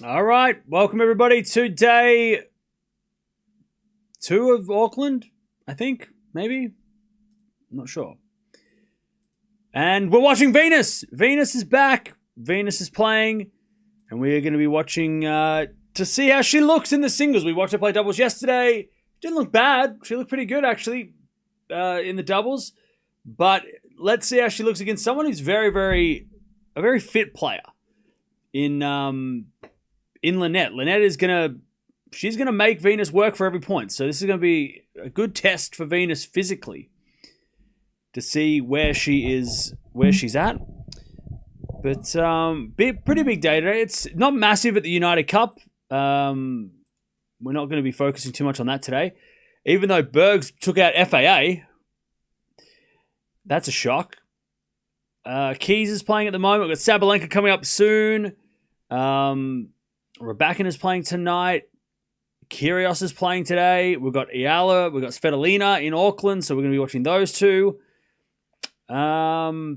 All right, welcome everybody to day 2 of Auckland, I think, maybe. I'm not sure. And we're watching Venus. Venus is back. Venus is playing. And we are going to be watching to see how she looks in the singles. We watched her play doubles yesterday. Didn't look bad. She looked pretty good, actually, in the doubles. But let's see how she looks against someone who's a very fit player in Linette. Linette is she's gonna make Venus work for every point. So this is gonna be a good test for Venus physically to see where she's at. But pretty big day today. It's not massive at the United Cup. We're not going to be focusing too much on that today. Even though Bergs took out FAA, that's a shock. Keys is playing at the moment. We've got Sabalenka coming up soon. Raducanu is playing tonight. Kyrgios is playing today. We've got Eala. We've got Svitolina in Auckland, so we're going to be watching those two. Yeah.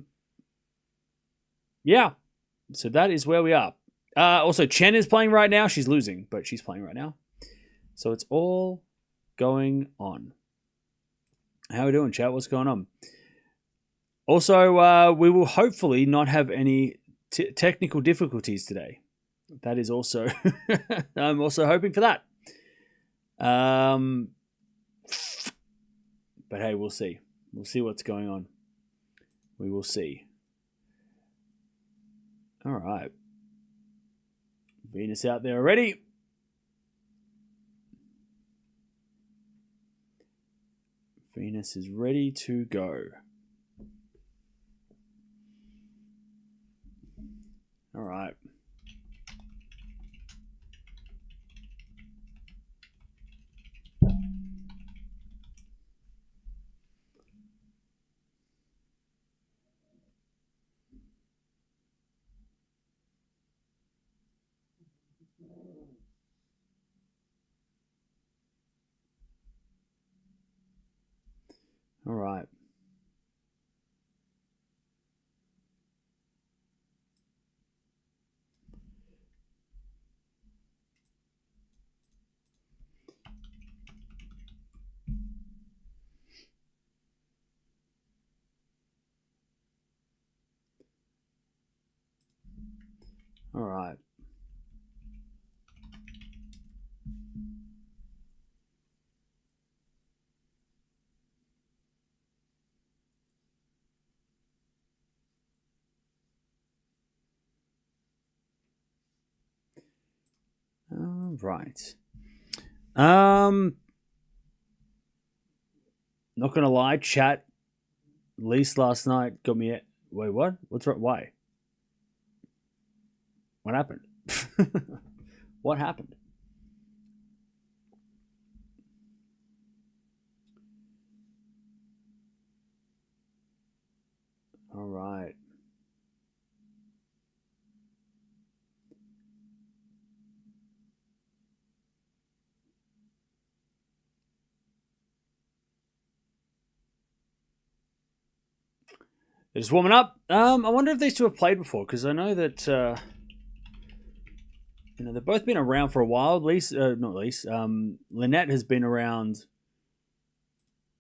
So that is where we are. Also, Chen is playing right now. She's losing, but she's playing right now. So it's all going on. How are we doing, chat? What's going on? Also, we will hopefully not have any technical difficulties today. That is also... I'm also hoping for that. But hey, we'll see. We'll see what's going on. We will see. All right. Venus out there already. Venus is ready to go. All right. All right. All right. All right. Not gonna lie, chat. At least last night got me. Wait, what? What's right? Why? What happened? What happened? All right. They're just warming up. I wonder if these two have played before, because I know that they've both been around for a while. At least, not least. Linette has been around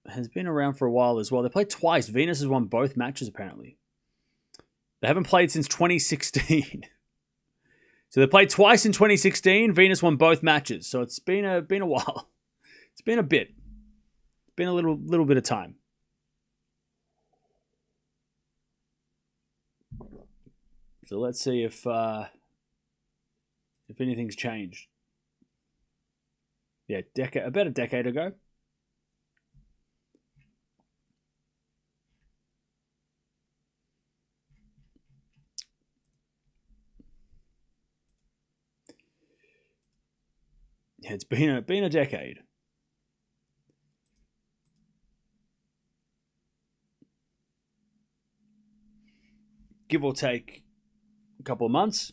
for a while as well. They played twice. Venus has won both matches apparently. They haven't played since 2016. So they played twice in 2016. Venus won both matches. So it's been a while. It's been a bit. It's been a little bit of time. So let's see if anything's changed. Yeah, about a decade ago. Yeah, it's been a decade. Give or take a couple of months.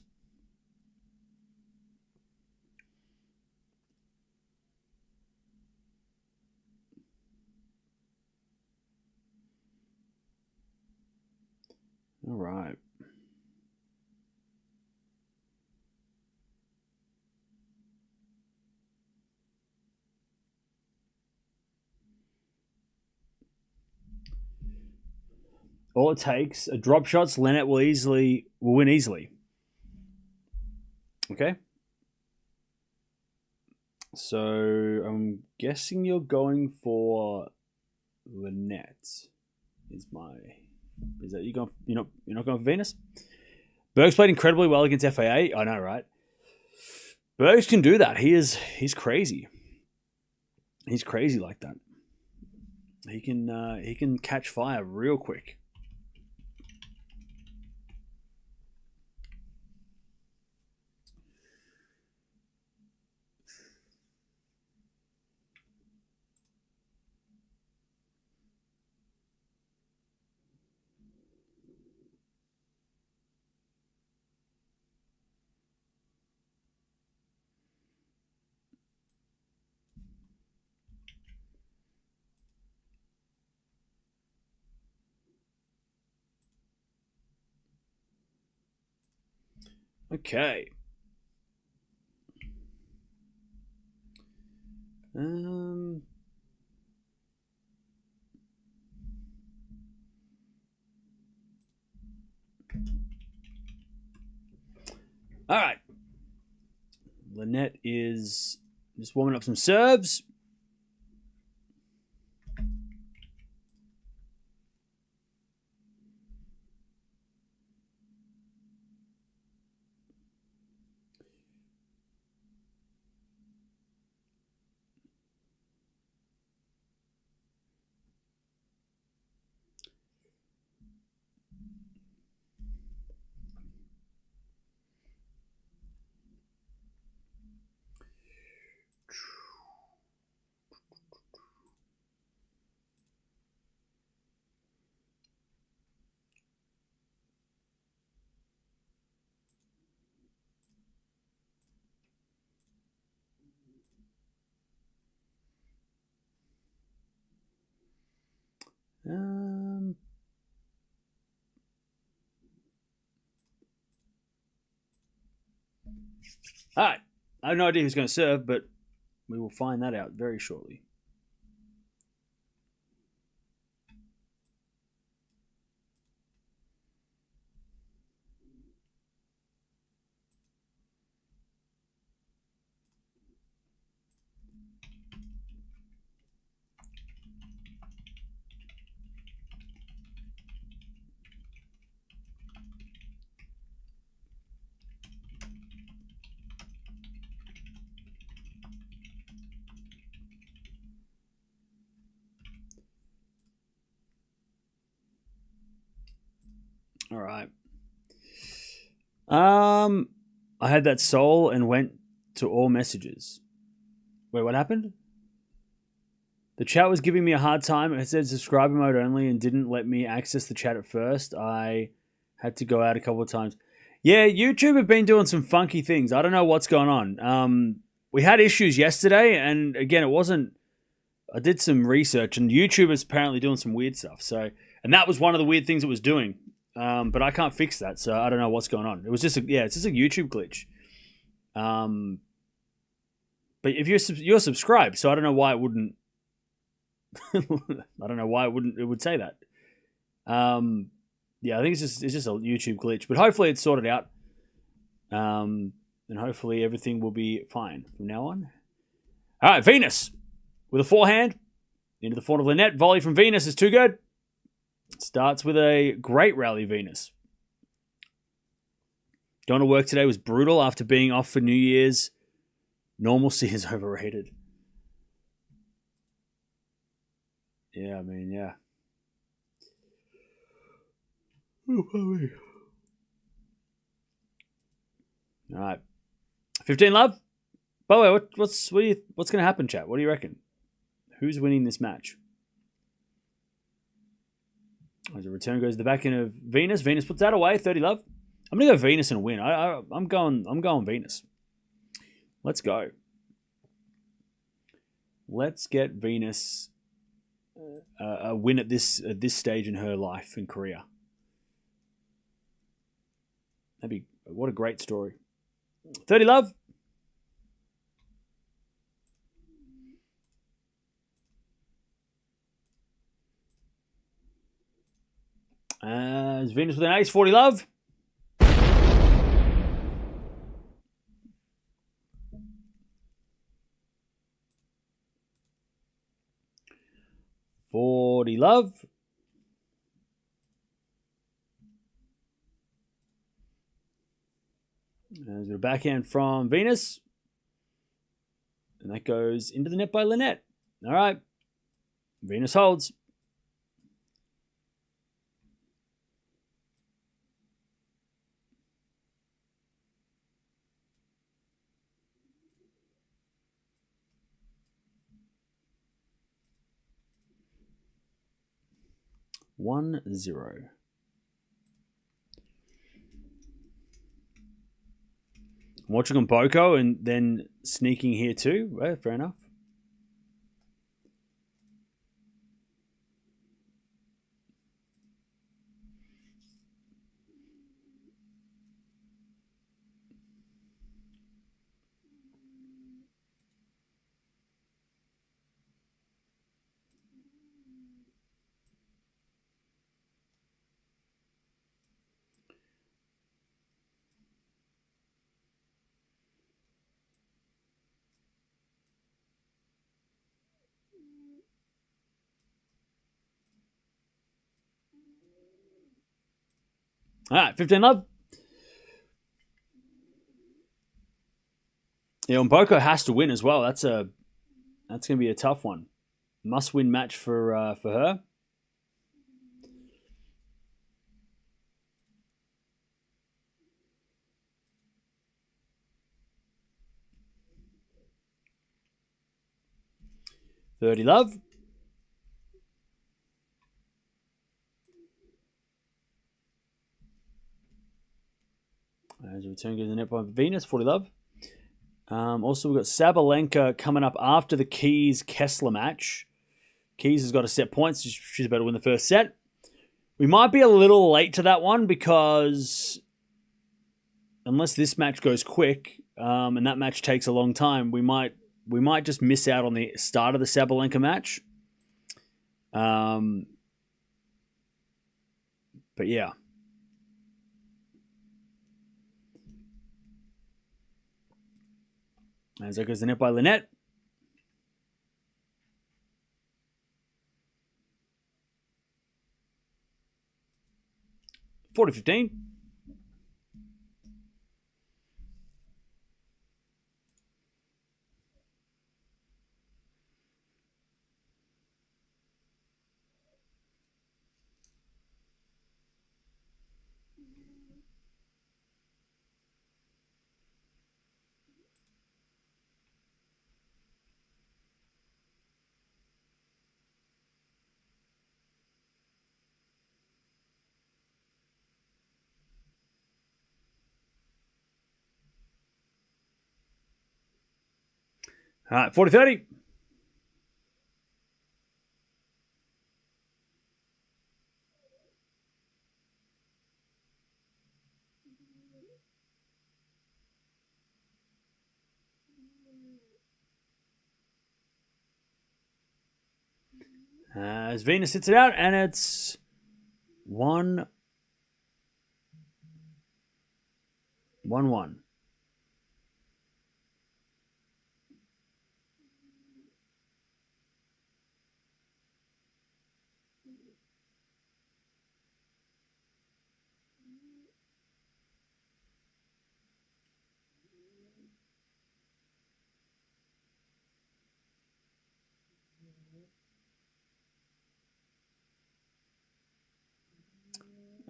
All right. All it takes are drop shots. Linette will win easily. Okay. So I'm guessing you're going for Linette. Is that you going? You're not going for Venus? Berg's played incredibly well against FAA. I know, right? Bergs can do that. He's crazy. He's crazy like that. He can catch fire real quick. Okay. All right. Linette is just warming up some serves. All right. I have no idea who's going to serve, but we will find that out very shortly. All right. I had that soul and went to all messages. Wait, what happened? The chat was giving me a hard time. It said subscriber mode only and didn't let me access the chat at first. I had to go out a couple of times. Yeah, YouTube have been doing some funky things. I don't know what's going on. We had issues yesterday, and again, it wasn't. I did some research, and YouTube is apparently doing some weird stuff. So, and that was one of the weird things it was doing. But I can't fix that, so I don't know what's going on. It was just it's just a YouTube glitch. But if you're subscribed, so I don't know why it wouldn't. I don't know why it would say that. Yeah, I think it's just a YouTube glitch, but hopefully it's sorted out. And hopefully everything will be fine from now on. All right, Venus with a forehand into the forehand of Linette. Volley from Venus is too good. Starts with a great rally, Venus. Going to work today was brutal after being off for New Year's. Normalcy is overrated. Yeah, I mean, yeah. All right. 15 love. By the way, what's going to happen, chat? What do you reckon? Who's winning this match? As a return goes to the back end of Venus. Venus puts that away. 30 love. I'm gonna go Venus and win. I'm going Venus. Let's go. Let's get Venus a win at this stage in her life and career. What a great story. 30 love. As Venus with an ace, 40 love. Love. There's a backhand from Venus. And that goes into the net by Linette. All right. Venus holds. One, 0. I'm watching on Boko and then sneaking here too. Well, fair enough. All right, 15 love. Yeah, and Boko has to win as well. That's going to be a tough one. Must-win match for her. $30 love. As a return goes the net by Venus, 40 love. Also, we've got Sabalenka coming up after the Keys-Kessler match. Keys has got to set points. She's about to win the first set. We might be a little late to that one because unless this match goes quick and that match takes a long time, we might just miss out on the start of the Sabalenka match. But yeah. As that goes the net by Linette. $40-15. All right, 40-30. As Venus hits it out, and it's 1-1.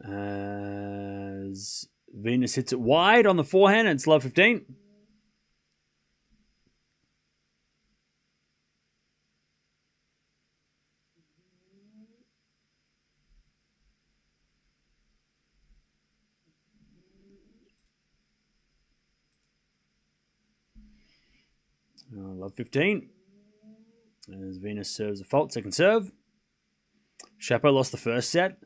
As Venus hits it wide on the forehand, and it's love 15. Love 15. As Venus serves a fault, second serve. Chapo lost the first set.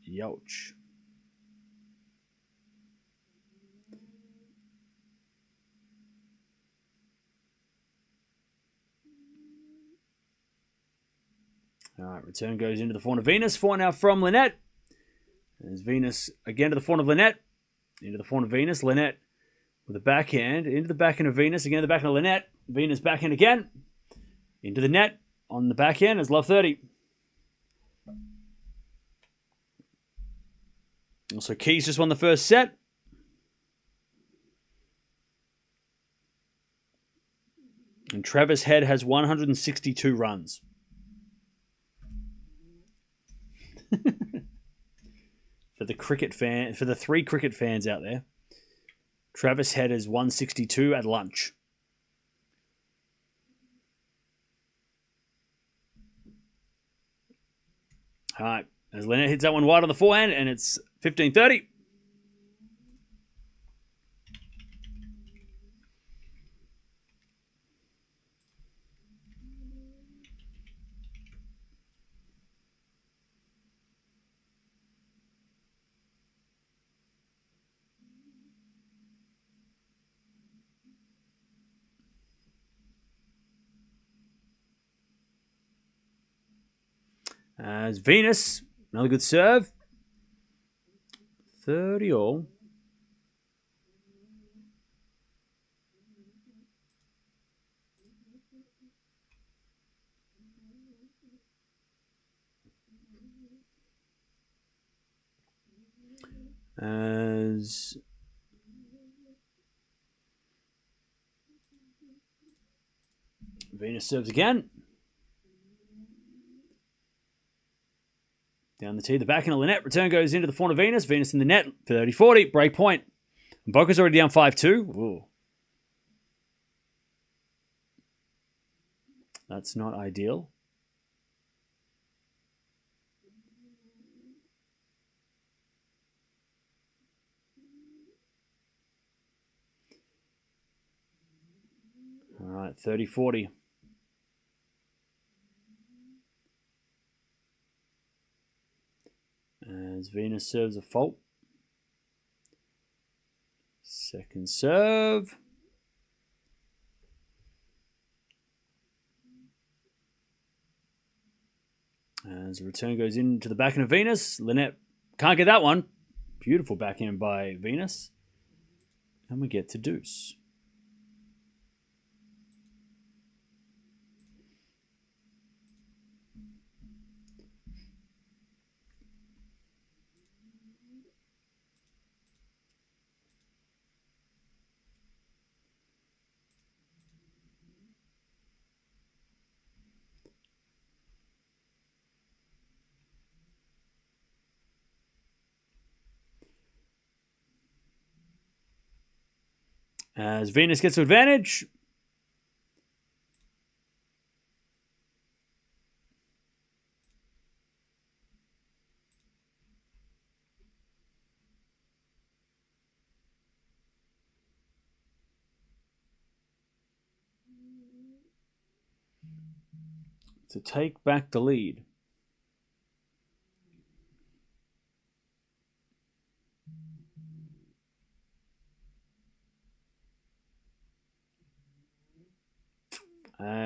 Youch. All right, return goes into the forehand of Venus. Forehand now from Linette. There's Venus again to the forehand of Linette. Into the forehand of Venus. Linette with a backhand. Into the backhand of Venus. Again to the backhand of Linette. Venus backhand again. Into the net on the backhand. It's love 30. Also, Keys just won the first set. And Travis Head has 162 runs. For the 3 cricket fans out there, Travis Head is 162 at lunch. All right, as Linette hits that one wide on the forehand, and it's 15-30. As Venus, another good serve. 30 all. As Venus serves again. Down the tee, the backhand of Linette. Return goes into the forehand of Venus. Venus in the net. 30-40. Break point. And Boca's already down 5-2. Ooh. That's not ideal. All right, 30-40. As Venus serves a fault. Second serve. As the return goes into the backhand of Venus. Linette can't get that one. Beautiful backhand by Venus. And we get to deuce. As Venus gets to advantage. To take back the lead.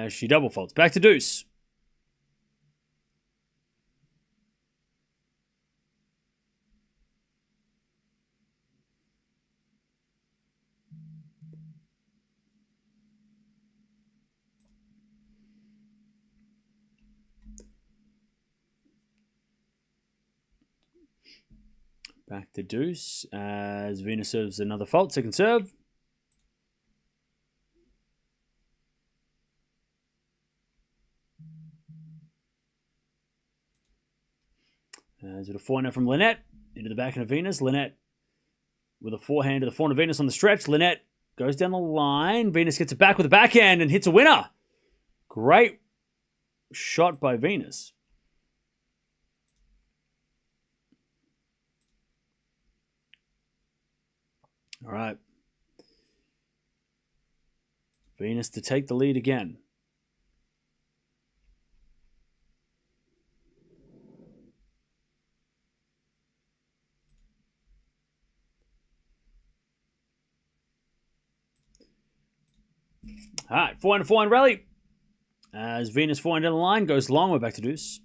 She double faults. Back to deuce. Back to deuce as Venus serves another fault. Second serve. As with a forehand from Linette into the backhand of Venus. Linette with a forehand to the forehand of Venus on the stretch. Linette goes down the line. Venus gets it back with a backhand and hits a winner. Great shot by Venus. All right. Venus to take the lead again. All right, 4-4 rally. As Venus 4 down the line, goes long, we're back to deuce.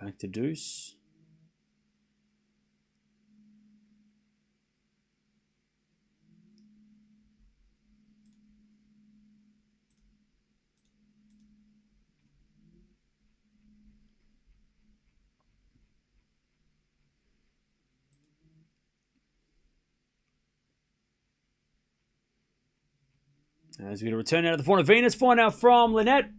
Back to deuce. As we get a return out of the forehand of Venus. Forehand out from Linette.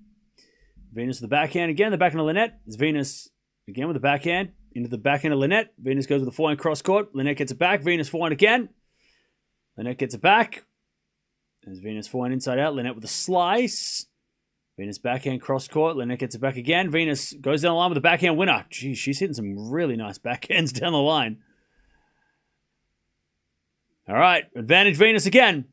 Venus with the backhand again. The backhand of Linette. It's Venus again with the backhand. Into the backhand of Linette. Venus goes with the forehand cross court. Linette gets it back. Venus forehand again. Linette gets it back. There's Venus forehand inside out. Linette with a slice. Venus backhand cross court. Linette gets it back again. Venus goes down the line with the backhand winner. Geez, she's hitting some really nice backhands down the line. All right. Advantage Venus again.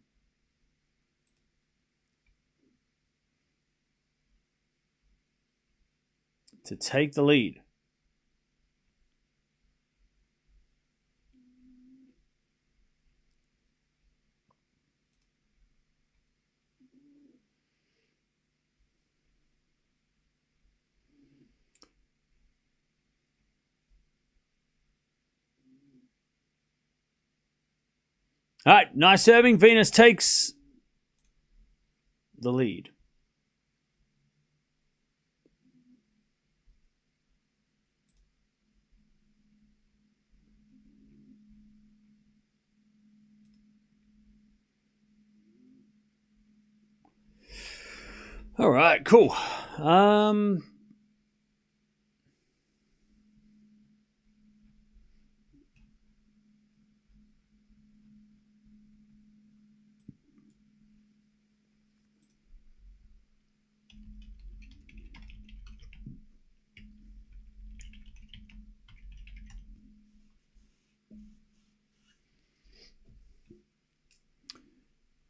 To take the lead. All right, nice serving. Venus takes the lead. All right, cool. How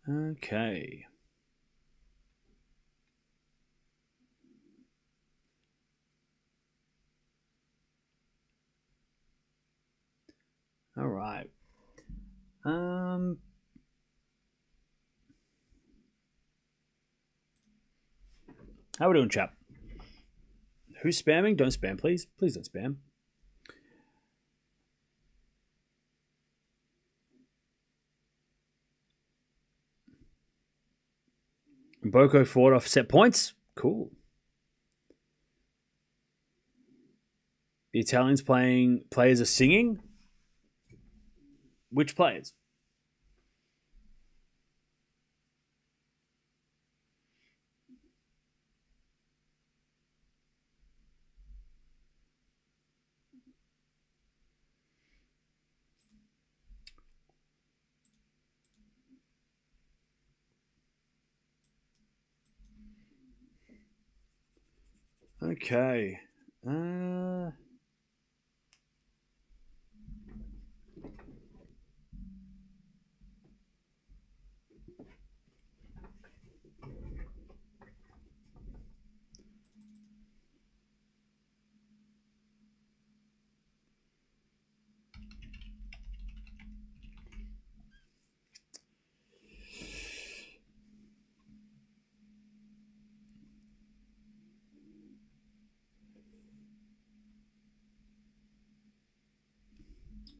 Okay. All right. How we doing, chap? Who's spamming? Don't spam, please. Please don't spam. Boko fought off set points. Cool. The Italians players are singing. Which players? Okay.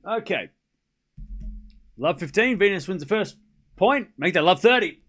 Okay. Love 15. Venus wins the first point. Make that love 30.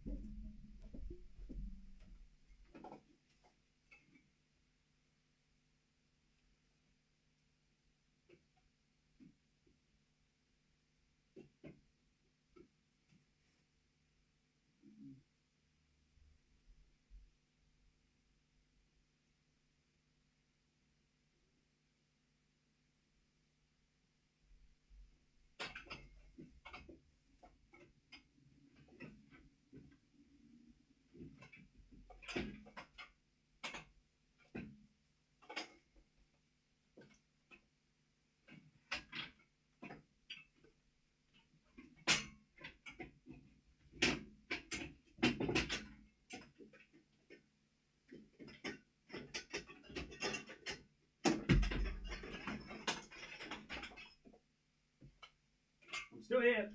I'm still here.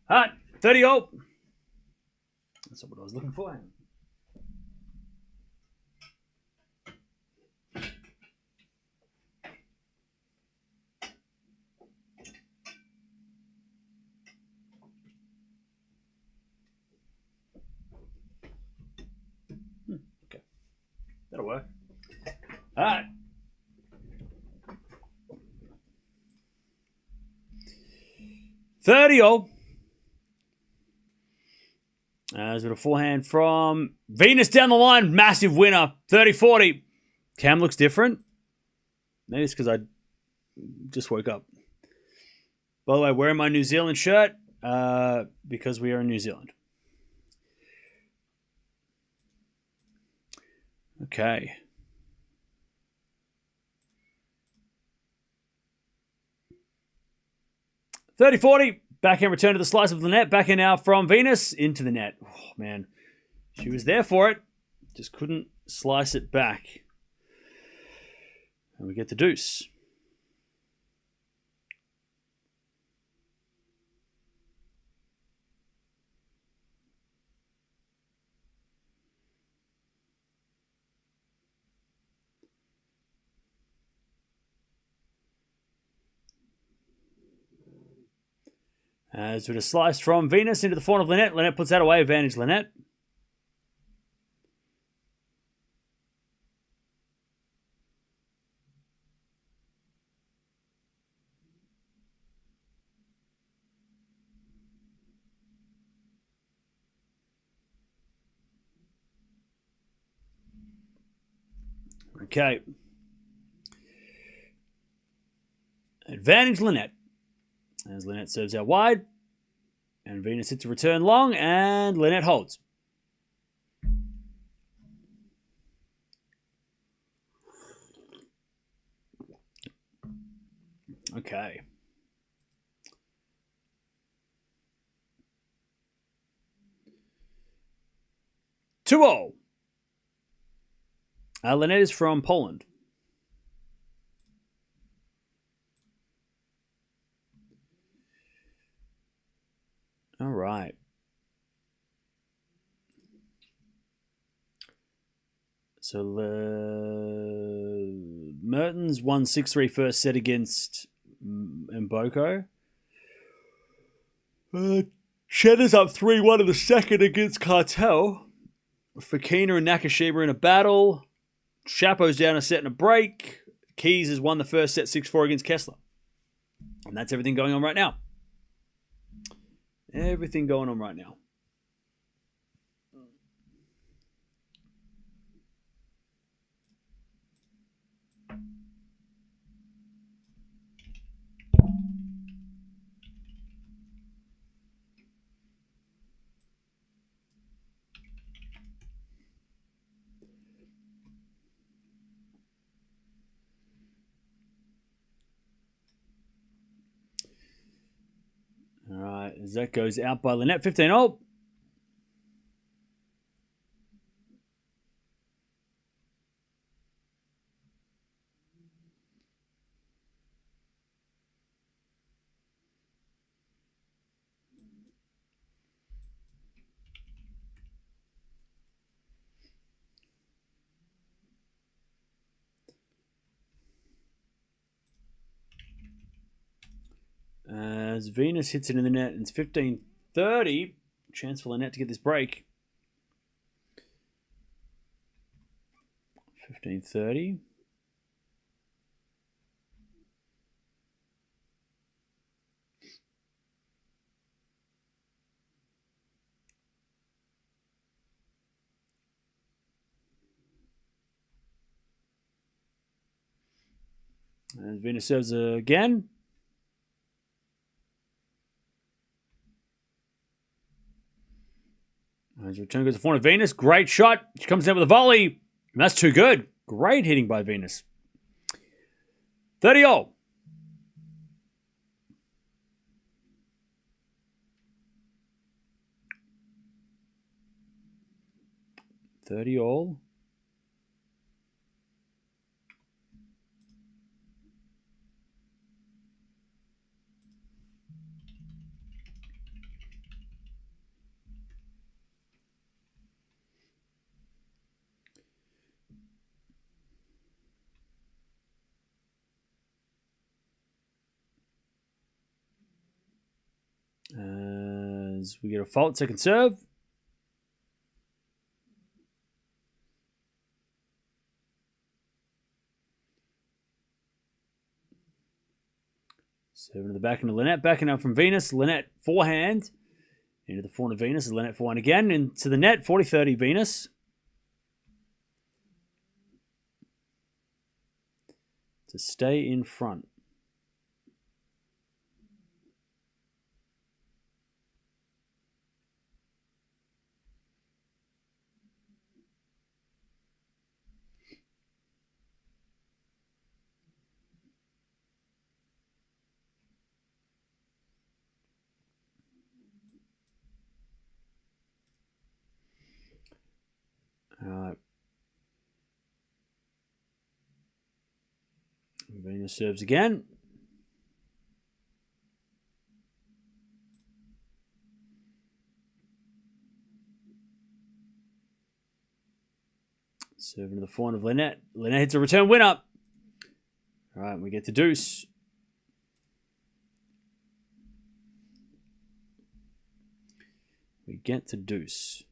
All right, 30 all. That's not what I was looking for. That'll work. All right. $30. As with a forehand from Venus down the line. Massive winner. 30-40. Cam looks different. Maybe it's because I just woke up. By the way, wearing my New Zealand shirt because we are in New Zealand. Okay. $30-40. Backhand return to the slice of the net. Backhand now from Venus into the net. Oh, man. She was there for it. Just couldn't slice it back. And we get the deuce. As with a slice from Venus into the forehand of Linette. Linette puts that away. Advantage Linette. Okay. Advantage Linette. As Linette serves out wide. And Venus hits a return long. And Linette holds. Okay. Two-all. Linette is from Poland. All right. So Mertens won 6-3 first set against Mboko. Cheddar's up 3-1 in the second against Cartel. Fakina and Nakashima in a battle. Chapo's down a set and a break. Keys has won the first set 6-4 against Kessler. And that's everything going on right now. Everything going on right now. All right, as that goes out by Linette, 15-all. As Venus hits it in the net, and it's 15-30. Chance for Linette to get this break. 15-30. And Venus serves again. As return goes to forehand of Venus. Great shot. She comes down with a volley. And that's too good. Great hitting by Venus. 30-all. As we get a fault, second serve. Serving to the back into Linette. Backing up from Venus. Linette forehand. Into the forehand of Venus. Linette forehand again. Into the net. 40-30 Venus. To stay in front. Venus serves again. Serving to the forehand of Linette. Linette hits a return winner. All right, we get to deuce. We get to deuce.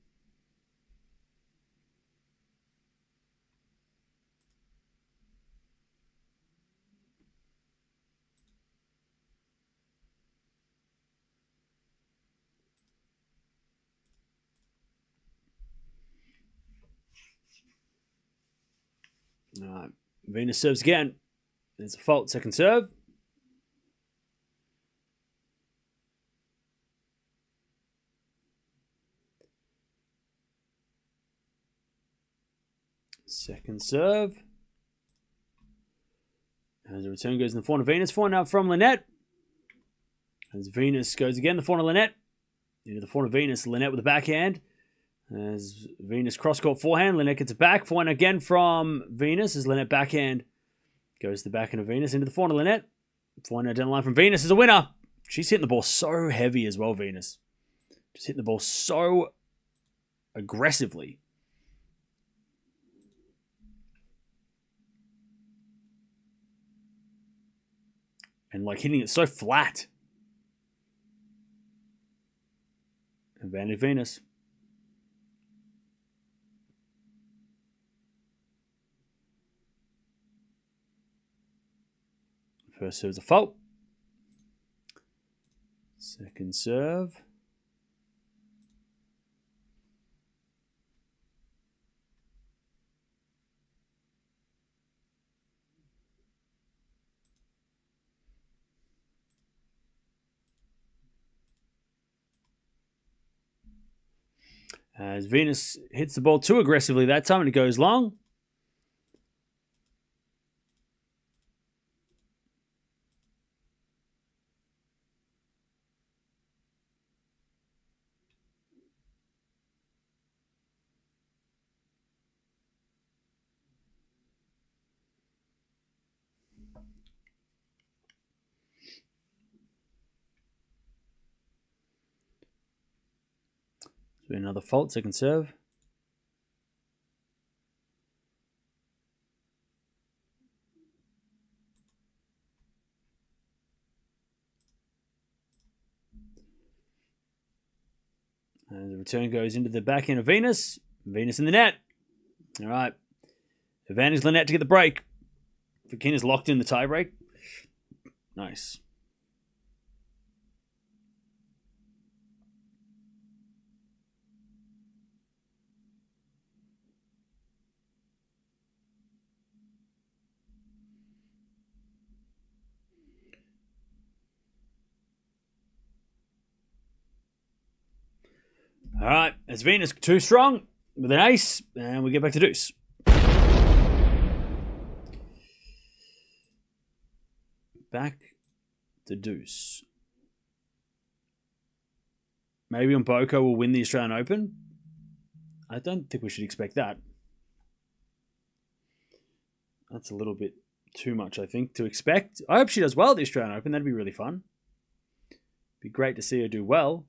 All right, Venus serves again. There's a fault, second serve. Second serve. As the return goes in the forehand of Venus. Forehand out from Linette. As Venus goes again, the forehand of Linette. Into the forehand of Venus. Linette with the backhand. As Venus cross-court forehand. Linette gets it back. Forehand again from Venus. As Linette backhand goes to the backhand of Venus. Into the forehand of Linette. Forehand down the line from Venus is a winner. She's hitting the ball so heavy as well, Venus. Just hitting the ball so aggressively. And like hitting it so flat. Advantage Venus. First serve's a fault. Second serve. As Venus hits the ball too aggressively that time and it goes long. Another fault, second serve. And the return goes into the backhand of Venus. Venus in the net. All right. Advantage Linette to get the break. Fakina's locked in the tie break. Nice. All right, as Venus too strong with an ace, and we get back to deuce. Back to deuce. Maybe Mboka will win the Australian Open. I don't think we should expect that. That's a little bit too much, I think, to expect. I hope she does well at the Australian Open. That'd be really fun. Be great to see her do well.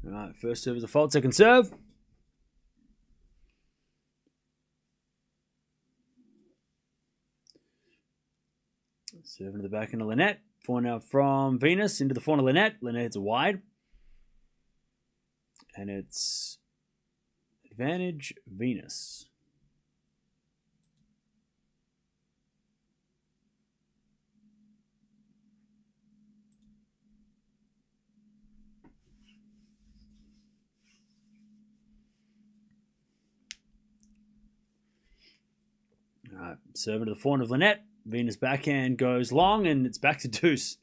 All right, first serve is a fault, second serve. Serving to the back into Linette. Forehand out from Venus into the forehand of Linette. Linette hits a wide. And it's advantage Venus. right, serving to the forehand of Linette. Venus backhand goes long, and it's back to deuce.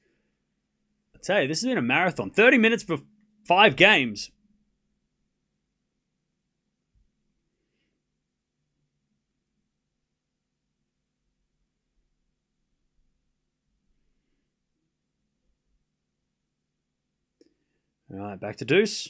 I tell you, this has been a marathon. 30 minutes for 5 games. All right, back to deuce.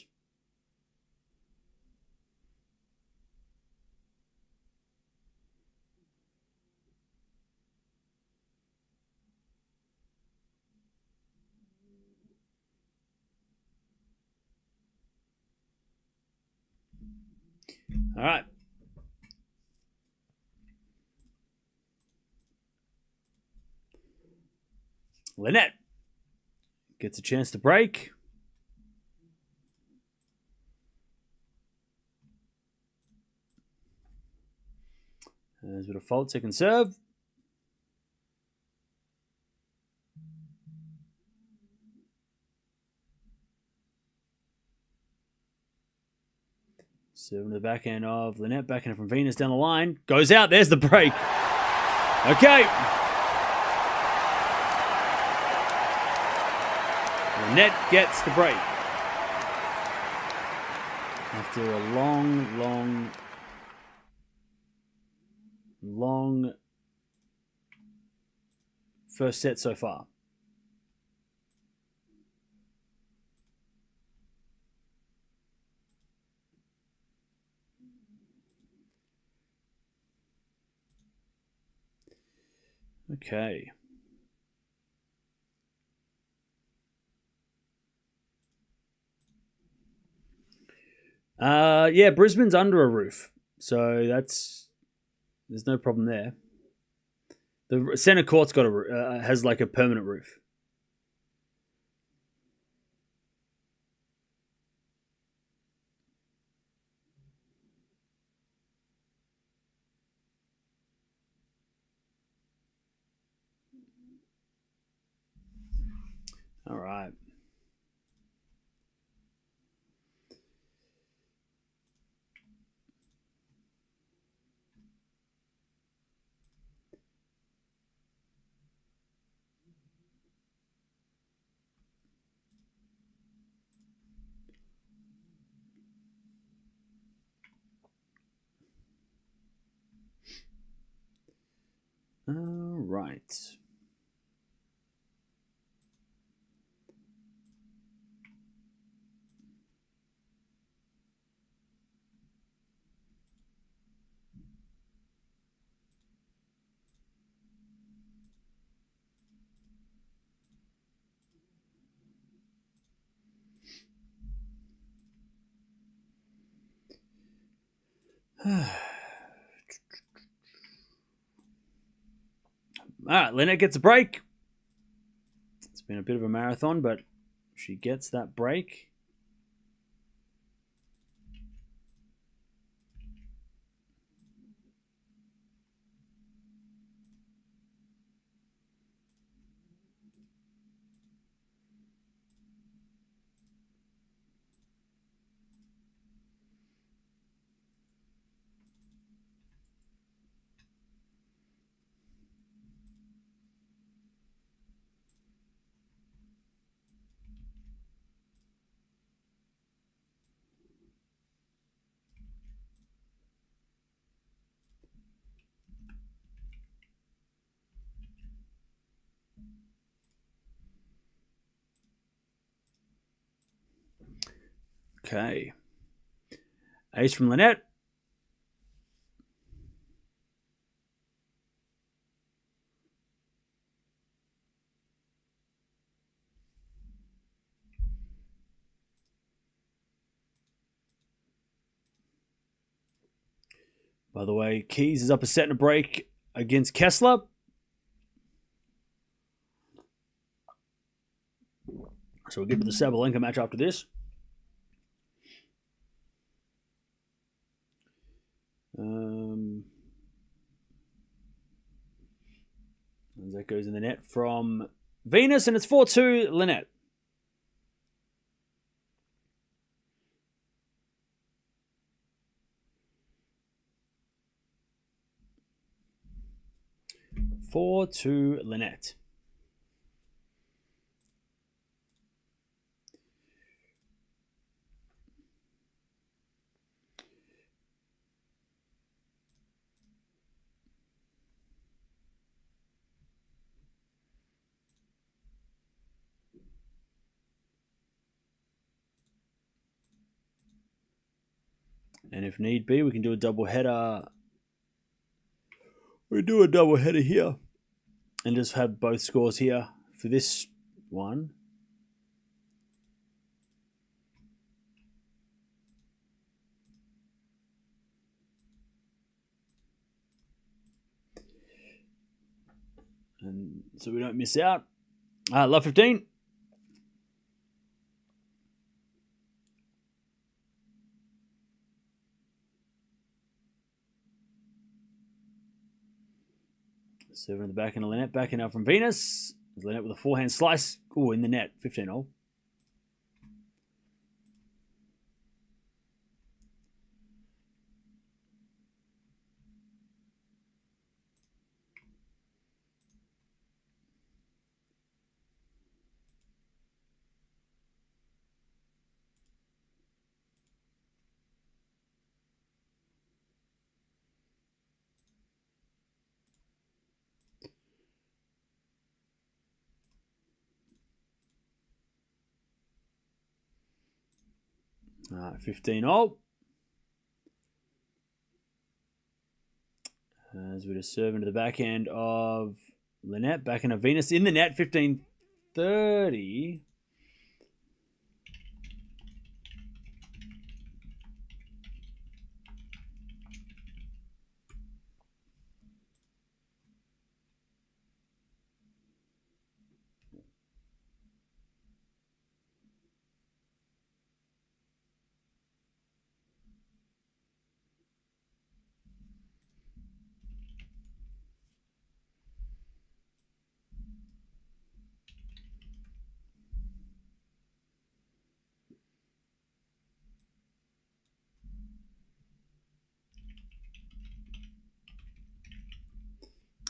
All right. Linette gets a chance to break. There's a bit of fault, second serve. Serving to the backhand of Linette, backhand from Venus down the line. Goes out, there's the break. Okay. Linette gets the break. After a long first set so far. Okay. Yeah, Brisbane's under a roof, so there's no problem there. The centre court's got has like a permanent roof. All right. All right. All right, Linette gets a break. It's been a bit of a marathon, but she gets that break. Okay. Ace from Linette. By the way, Keys is up a set and a break against Kessler. So we'll get to the Sabalenka match after this. That goes in the net from Venus, and it's 4-2 Linette. 4 to Linette. And if need be, we can do a double header. We do a double header here and just have both scores here for this one. And so we don't miss out. Love 15. Server in the back and Linette backing up from Venus. Linette with a forehand slice. Oh, in the net. 15-all. All right, 15-all. As we just serve into the backhand of Linette, backhand of Venus in the net, 15-30.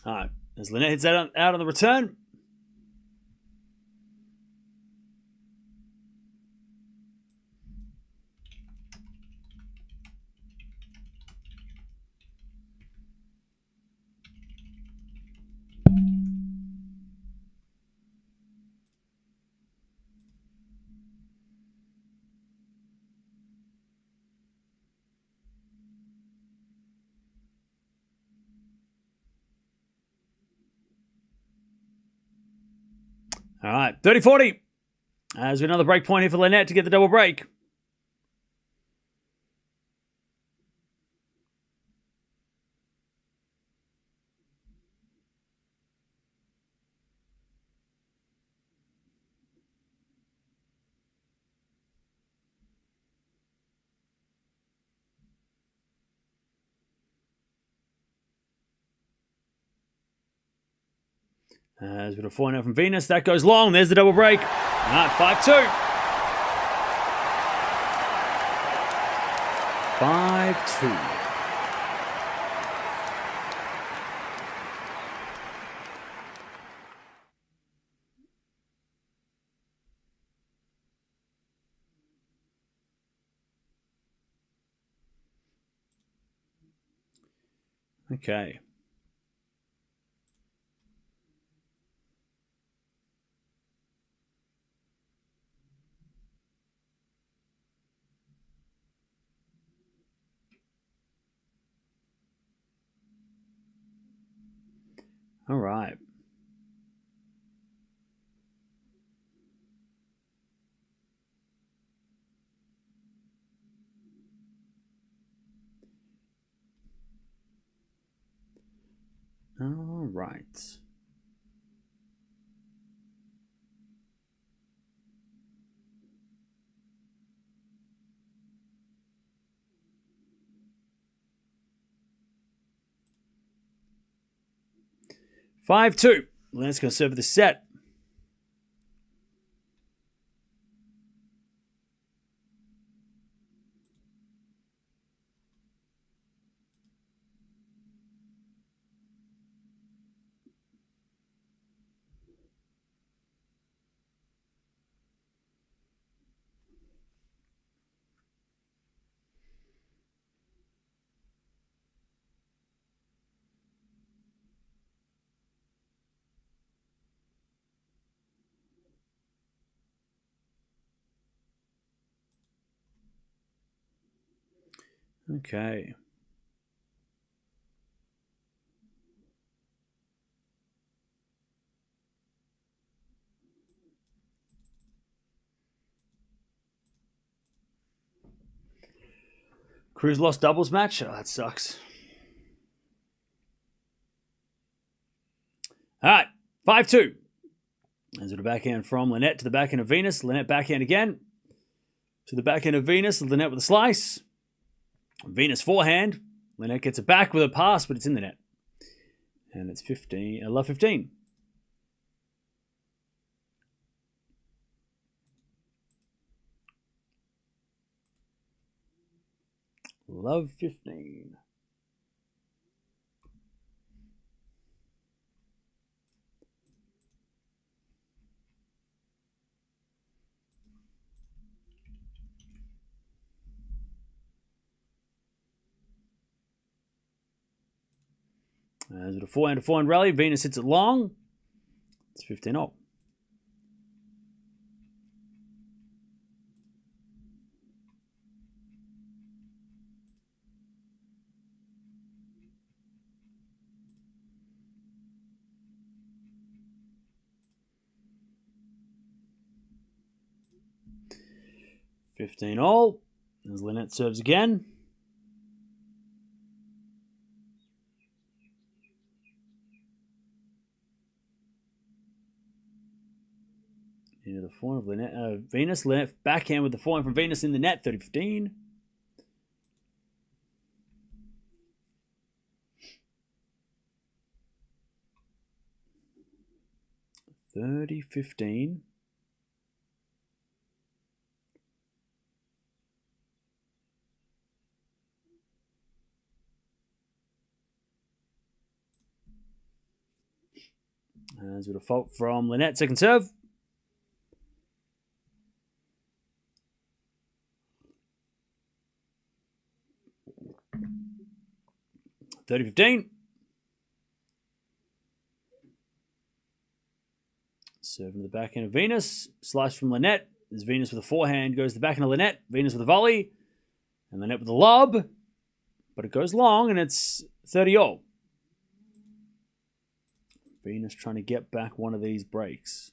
All right, as Linette hits out on the return. All right, 30-40. As another break point here for Linette to get the double break. As with a 4-0 from Venus, that goes long. There's the double break. All right, 5-2. 5-2. Okay. All right. All right. Five two. Let's go serve the set. Okay. Cruz lost doubles match. Oh, that sucks. All right, 5-2. As the backhand from Linette to the backhand of Venus. Linette backhand again. To the backhand of Venus. Linette with a slice. Venus forehand. Linette gets it back with a pass, but it's in the net. And it's 15. Love 15. Love 15. As with a forehand rally, Venus hits it long. It's 15-0. As Linette serves again. Into the forehand of Linette, Venus. Linette backhand with the forehand from Venus in the net. 30-15. As with a fault from Linette, second serve. (30-15). Serving to the backhand of Venus. Slice from Linette. As Venus with a forehand goes to the backhand of Linette. Venus with a volley. And Linette with a lob. But it goes long and it's 30-0. Venus trying to get back one of these breaks.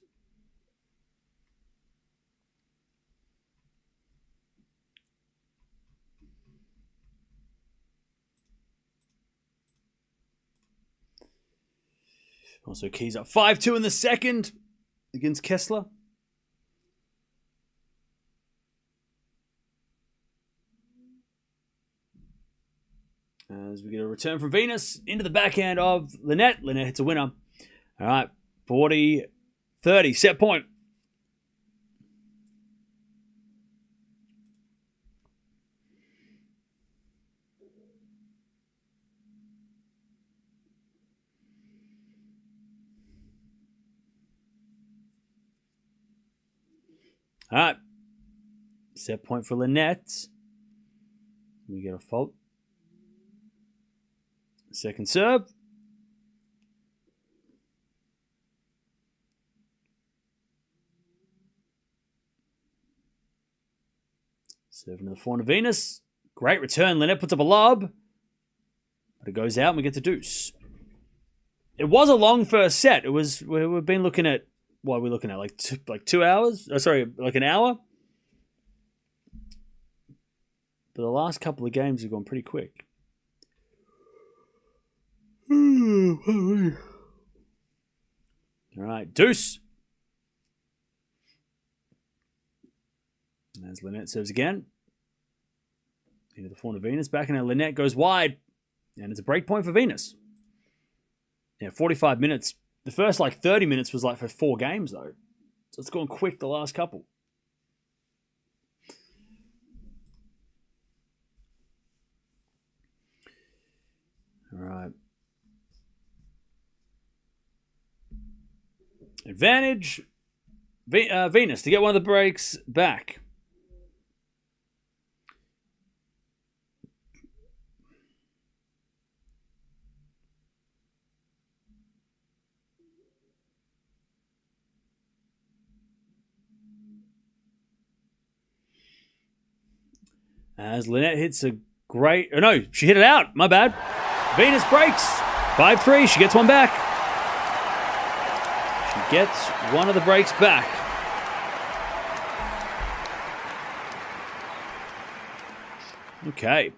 Also keys up 5-2 in the second against Kessler. As we get a return from Venus into the backhand of Linette. Linette hits a winner. All right, 40-30, set point. All right, set point for Linette. We get a fault. Second serve. Serving to the forehand of Venus. Great return. Linette puts up a lob. But it goes out and we get the deuce. It was a long first set. It was. We've been looking at. What are we looking at? Like 2 hours? Oh, sorry, like an hour? But the last couple of games have gone pretty quick. All right, deuce. As Linette serves again. Into the forehand of Venus. Back and Linette goes wide. And it's a break point for Venus. Yeah, 45 minutes. The first 30 minutes was for 4 games though. So it's gone quick the last couple. All right. Advantage. Venus to get one of the breaks back. As Linette hits a Great. Oh, no, she hit it out. My bad. Venus breaks. 5-3. She gets one back. She gets one of the breaks back. Okay.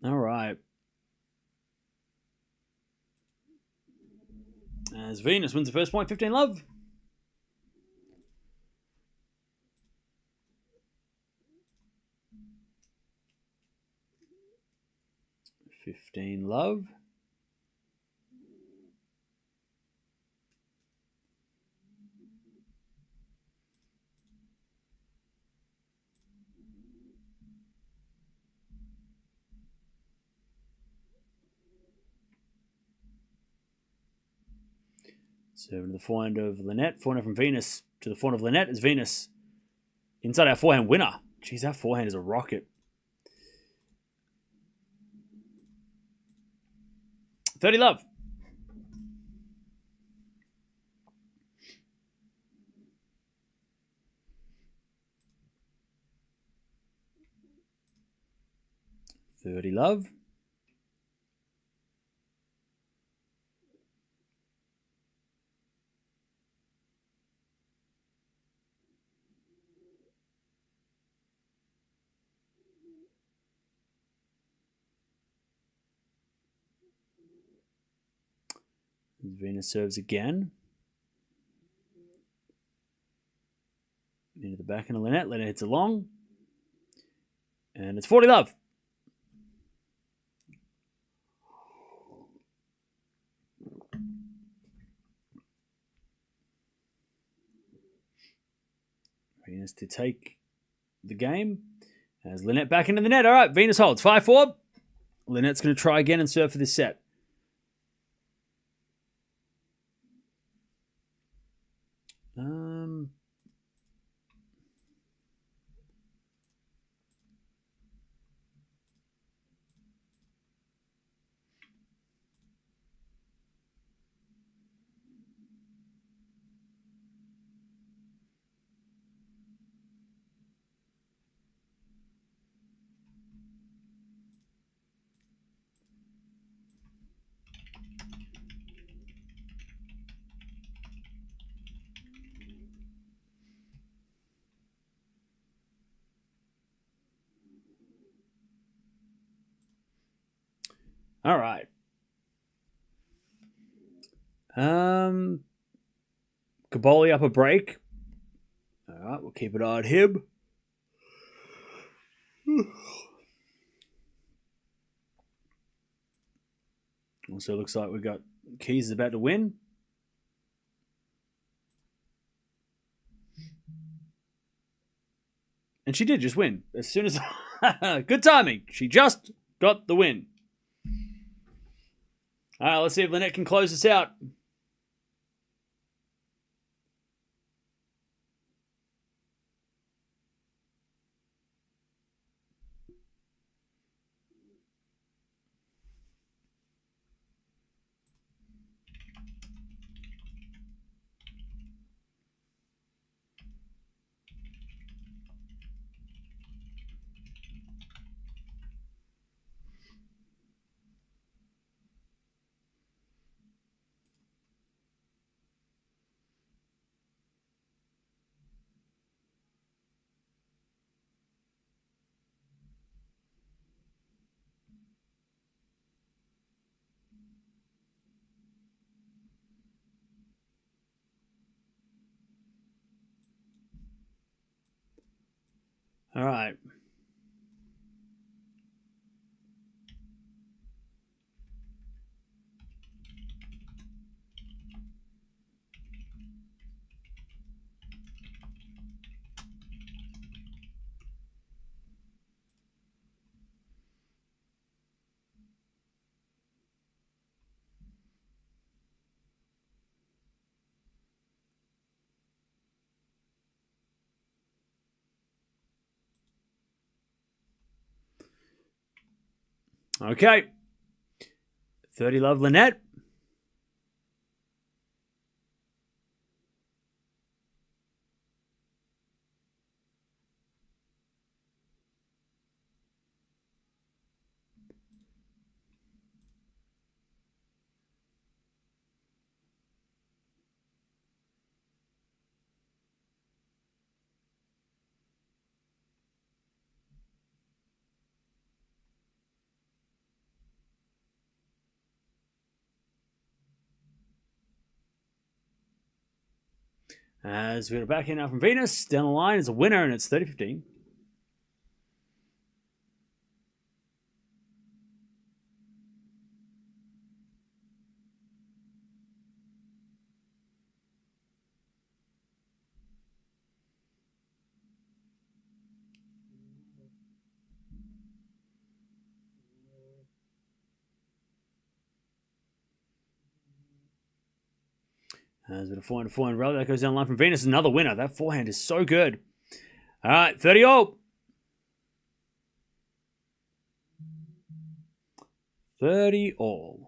All right. As Venus wins the first point, 15-love. $15-love. Serving to the forehand of Linette. Forehand from Venus to the forehand of Linette is Venus. Inside our forehand winner. Jeez, our forehand is a rocket. 30-love. $30-love. Venus serves again. Into the backhand of Linette. Linette hits along. And it's 40-love. Venus to take the game. As Linette back into the net. All right, Venus holds. 5-4. Linette's going to try again and serve for this set. All right. Caboli up a break. All right, we'll keep it on him. Also looks like we've got Keys is about to win. And she did just win. As soon as... Good timing. She just got the win. All right, let's see if Linette can close this out. All right. Okay. 30 love, Linette. As we're back here now from Venus, down the line is a winner, and it's 30-15. As with a forehand rally, that goes down the line from Venus. Another winner. That forehand is so good. All right, 30 all. 30 all.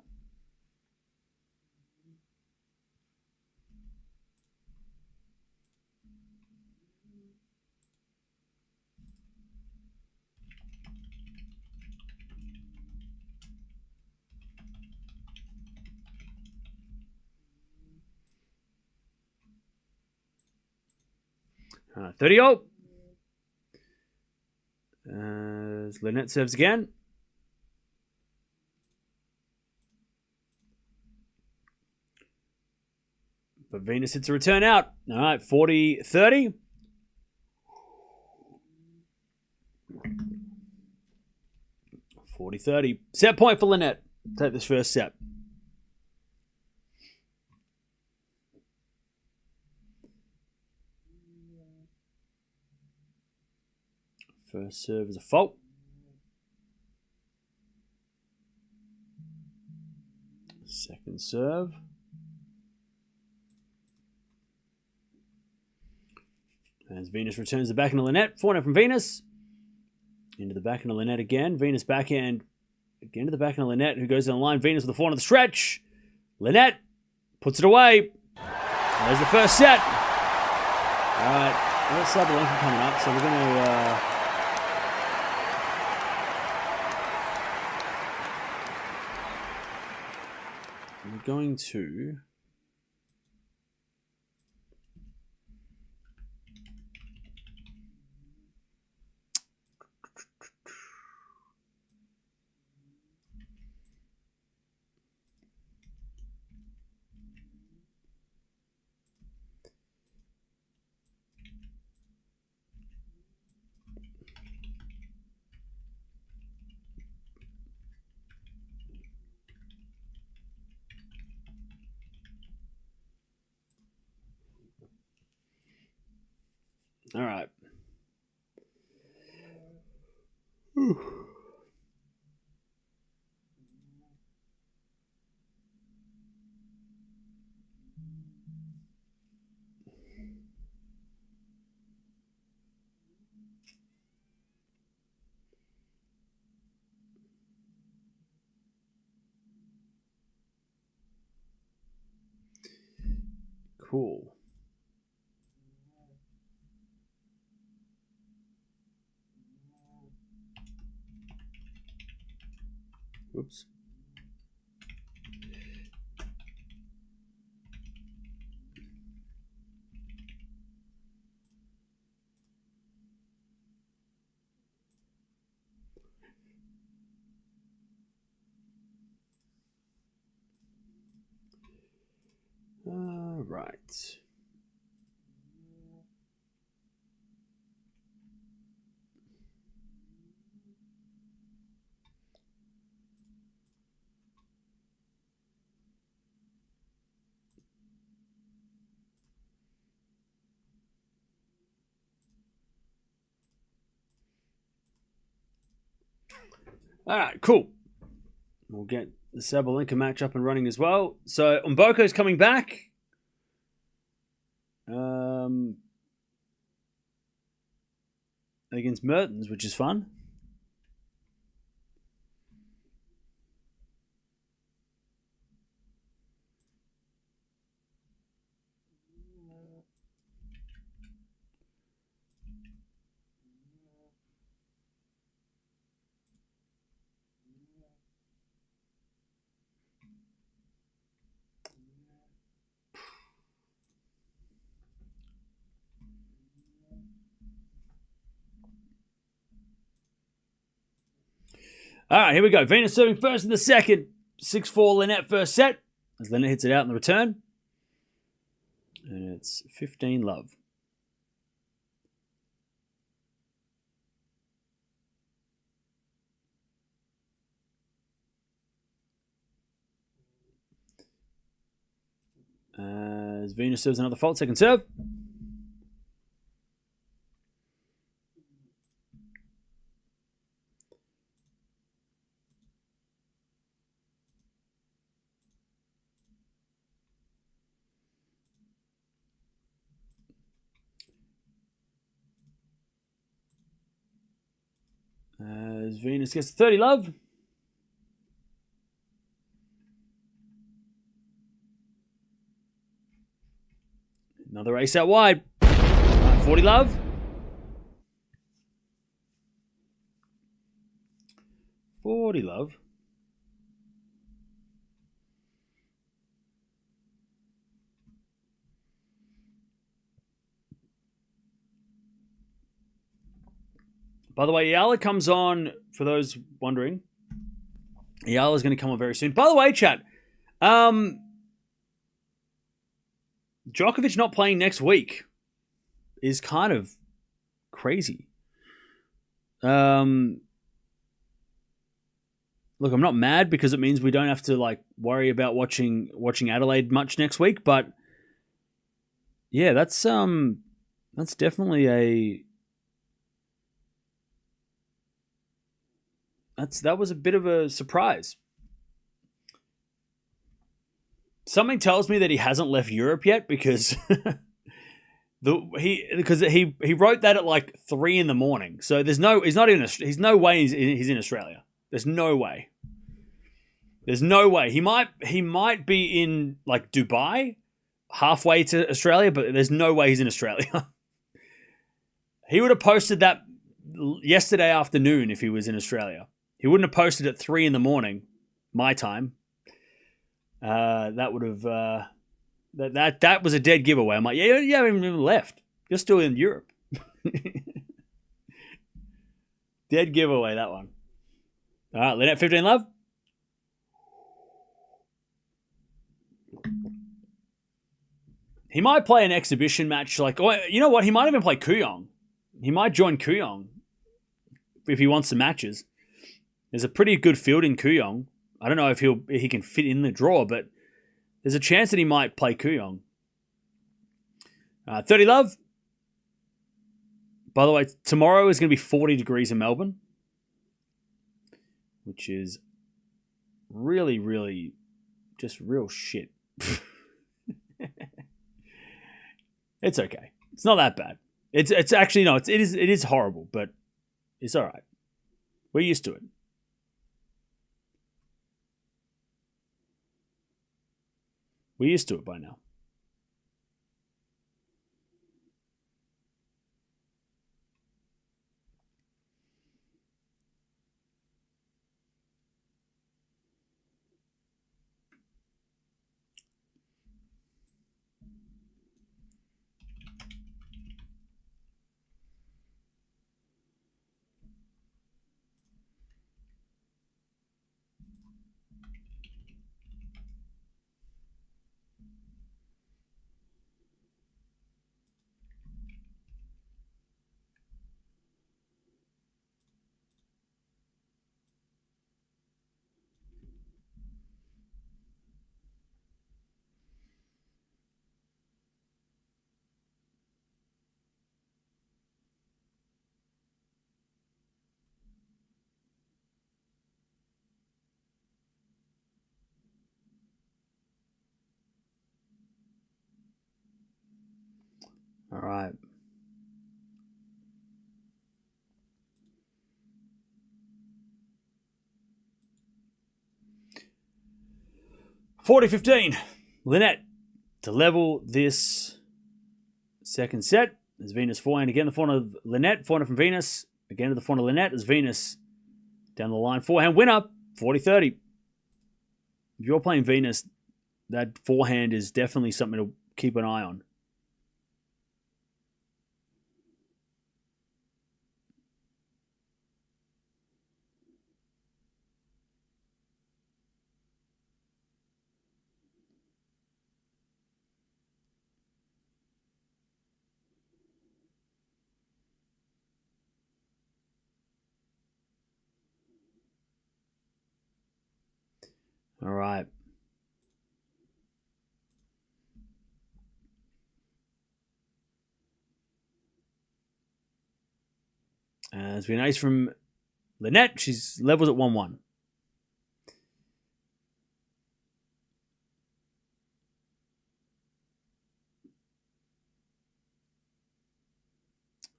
All right, 30 all. As Linette serves again. But Venus hits a return out. All right, 40-30. Set point for Linette. Take this first set. First serve is a fault. Second serve. As Venus returns the backhand of Linette. Forehand from Venus. Into the backhand of Linette again. Venus backhand again to the backhand of Linette, who goes down the line. Venus with the forehand of the stretch. Linette puts it away. There's the first set. All right, there's Sabalenka coming up, so we're going to... we're going to... All right. Whew. Cool. Whoops. All right. All right, cool. We'll get the Sabalenka match up and running as well. So Mboko's coming back. Against Mertens, which is fun. All right, here we go. Venus serving first in the second. 6-4 Linette first set. As Linette hits it out in the return. And it's 15-love. As Venus serves another fault, second serve. As Venus gets to 30 love. Another ace out wide. 40 love. 40 love. By the way, Eala comes on, for those wondering. Eala is going to come on very soon. By the way, chat, Djokovic not playing next week is kind of crazy. Look, I'm not mad because it means we don't have to like worry about watching Adelaide much next week, but yeah, that's definitely that was a bit of a surprise. Something tells me that he hasn't left Europe yet because he wrote that at like 3 a.m. So he's no way he's in Australia. There's no way. There's no way. He might be in like Dubai, halfway to Australia, but there's no way he's in Australia. He would have posted that yesterday afternoon if he was in Australia. He wouldn't have posted at 3 a.m. my time. That would have that was a dead giveaway. I'm like, yeah, you haven't even left. You're still in Europe. Dead giveaway, that one. All right, Linette 15 love. He might play an exhibition match, like, oh, you know what? He might even play Kooyong. He might join Kooyong if he wants some matches. There's a pretty good field in Kooyong. I don't know if he can fit in the draw, but there's a chance that he might play Kooyong. 30 love. By the way, tomorrow is going to be 40 degrees in Melbourne, which is really, really just real shit. It's okay. It's not that bad. It's actually, no, it is horrible, but it's all right. We're used to it. We're used to it by now. All right. $40-15. Linette to level this second set. There's Venus forehand again, the forehand of Linette. Forehand from Venus. Again to the forehand of Linette. As Venus down the line. Forehand winner. 40-30. If you're playing Venus, that forehand is definitely something to keep an eye on. All right. It's been an ace from Linette. She's levels at 1-1.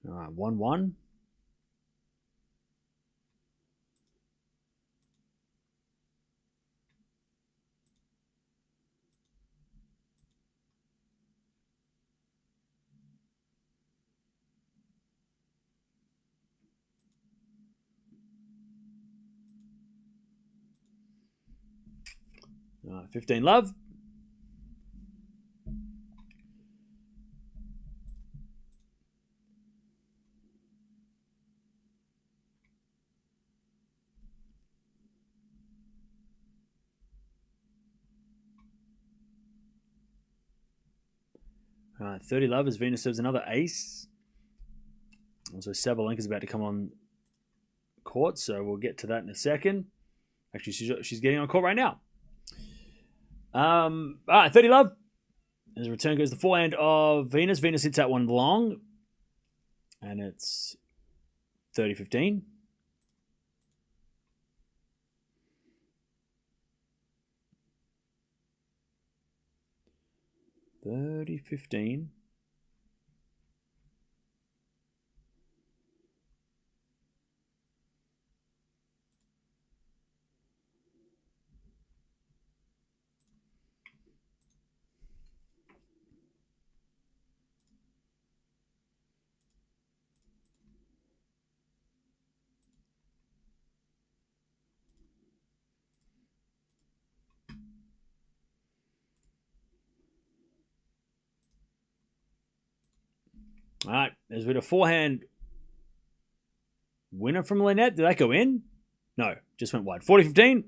All right, 1-1. All right, 15 love. All right, 30 love as Venus serves another ace. Also, Sabalenka's about to come on court, so we'll get to that in a second. Actually, she's getting on court right now. All right, 30 love. As a return goes the forehand of Venus. Venus hits that one long, and it's 30-15. All right, there's been a forehand winner from Linette. Did that go in? No, just went wide. 40-15.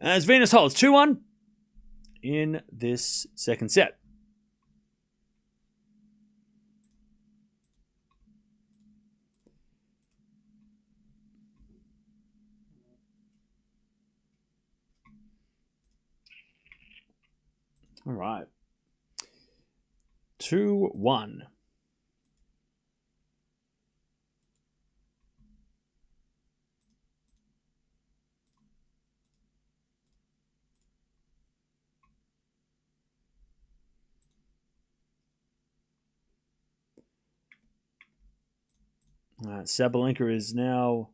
As Venus holds 2-1 in this second set. All right. 2-1. Sabalenka is now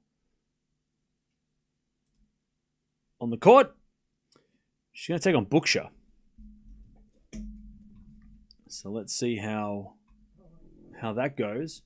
on the court. She's going to take on Bucsa. So let's see how that goes.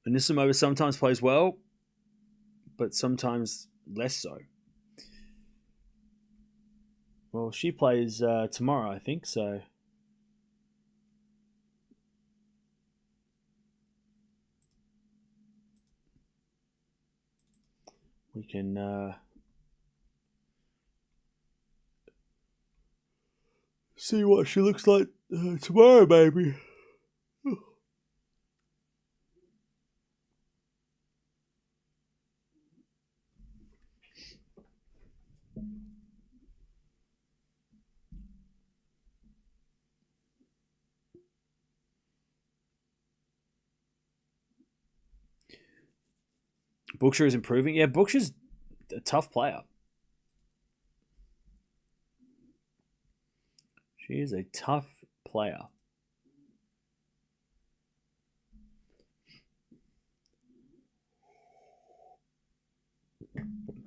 Anisimova sometimes plays well, but sometimes less so. Well, she plays tomorrow, I think, so... we can see what she looks like tomorrow, baby. Bucsa is improving. Yeah, Bucsa's a tough player. She is a tough player.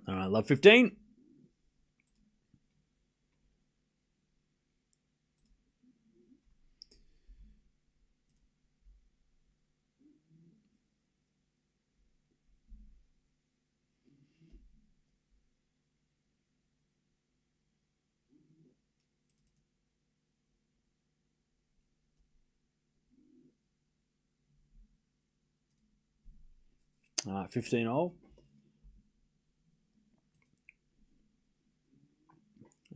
All right, love 15. All right, 15 all.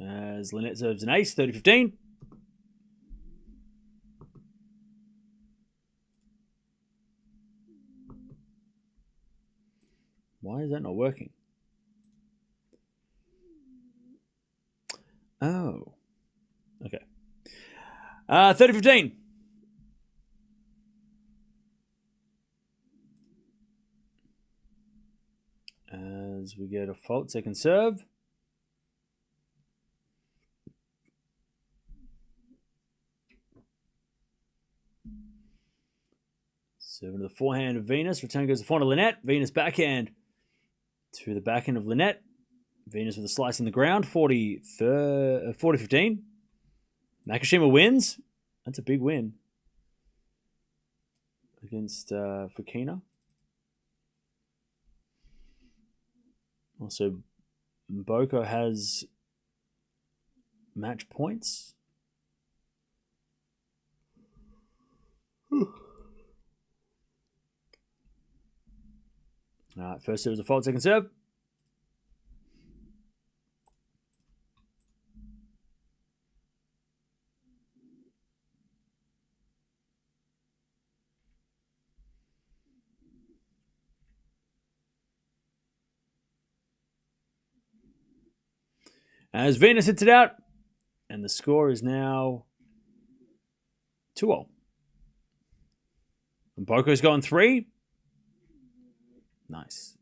As Linette serves an ace, 30-15. Why is that not working? Oh. Okay. 30-15. As we get a fault, second serve. Serving to the forehand of Venus. Return goes to the forehand of Linette. Venus backhand to the backhand of Linette. Venus with a slice in the ground. 40-15. Nakashima wins. That's a big win against Fukina. Also, Boko has match points. All right, first serve was a fault, second serve. As Venus hits it out, and the score is now 2-all. And Boko's gone 3. Nice.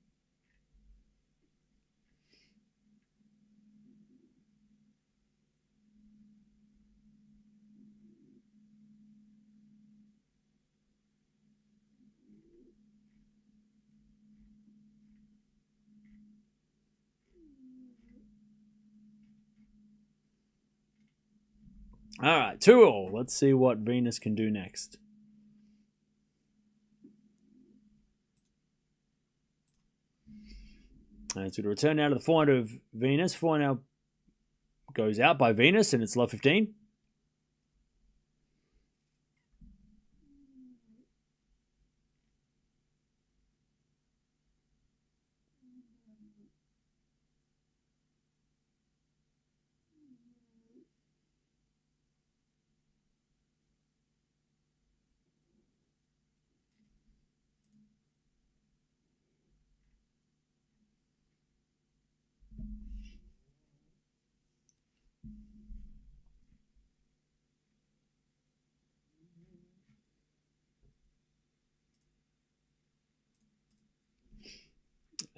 All right, 2-all. Let's see what Venus can do next. And so to return now to the forehand of Venus. Forehand now goes out by Venus, and it's love 15.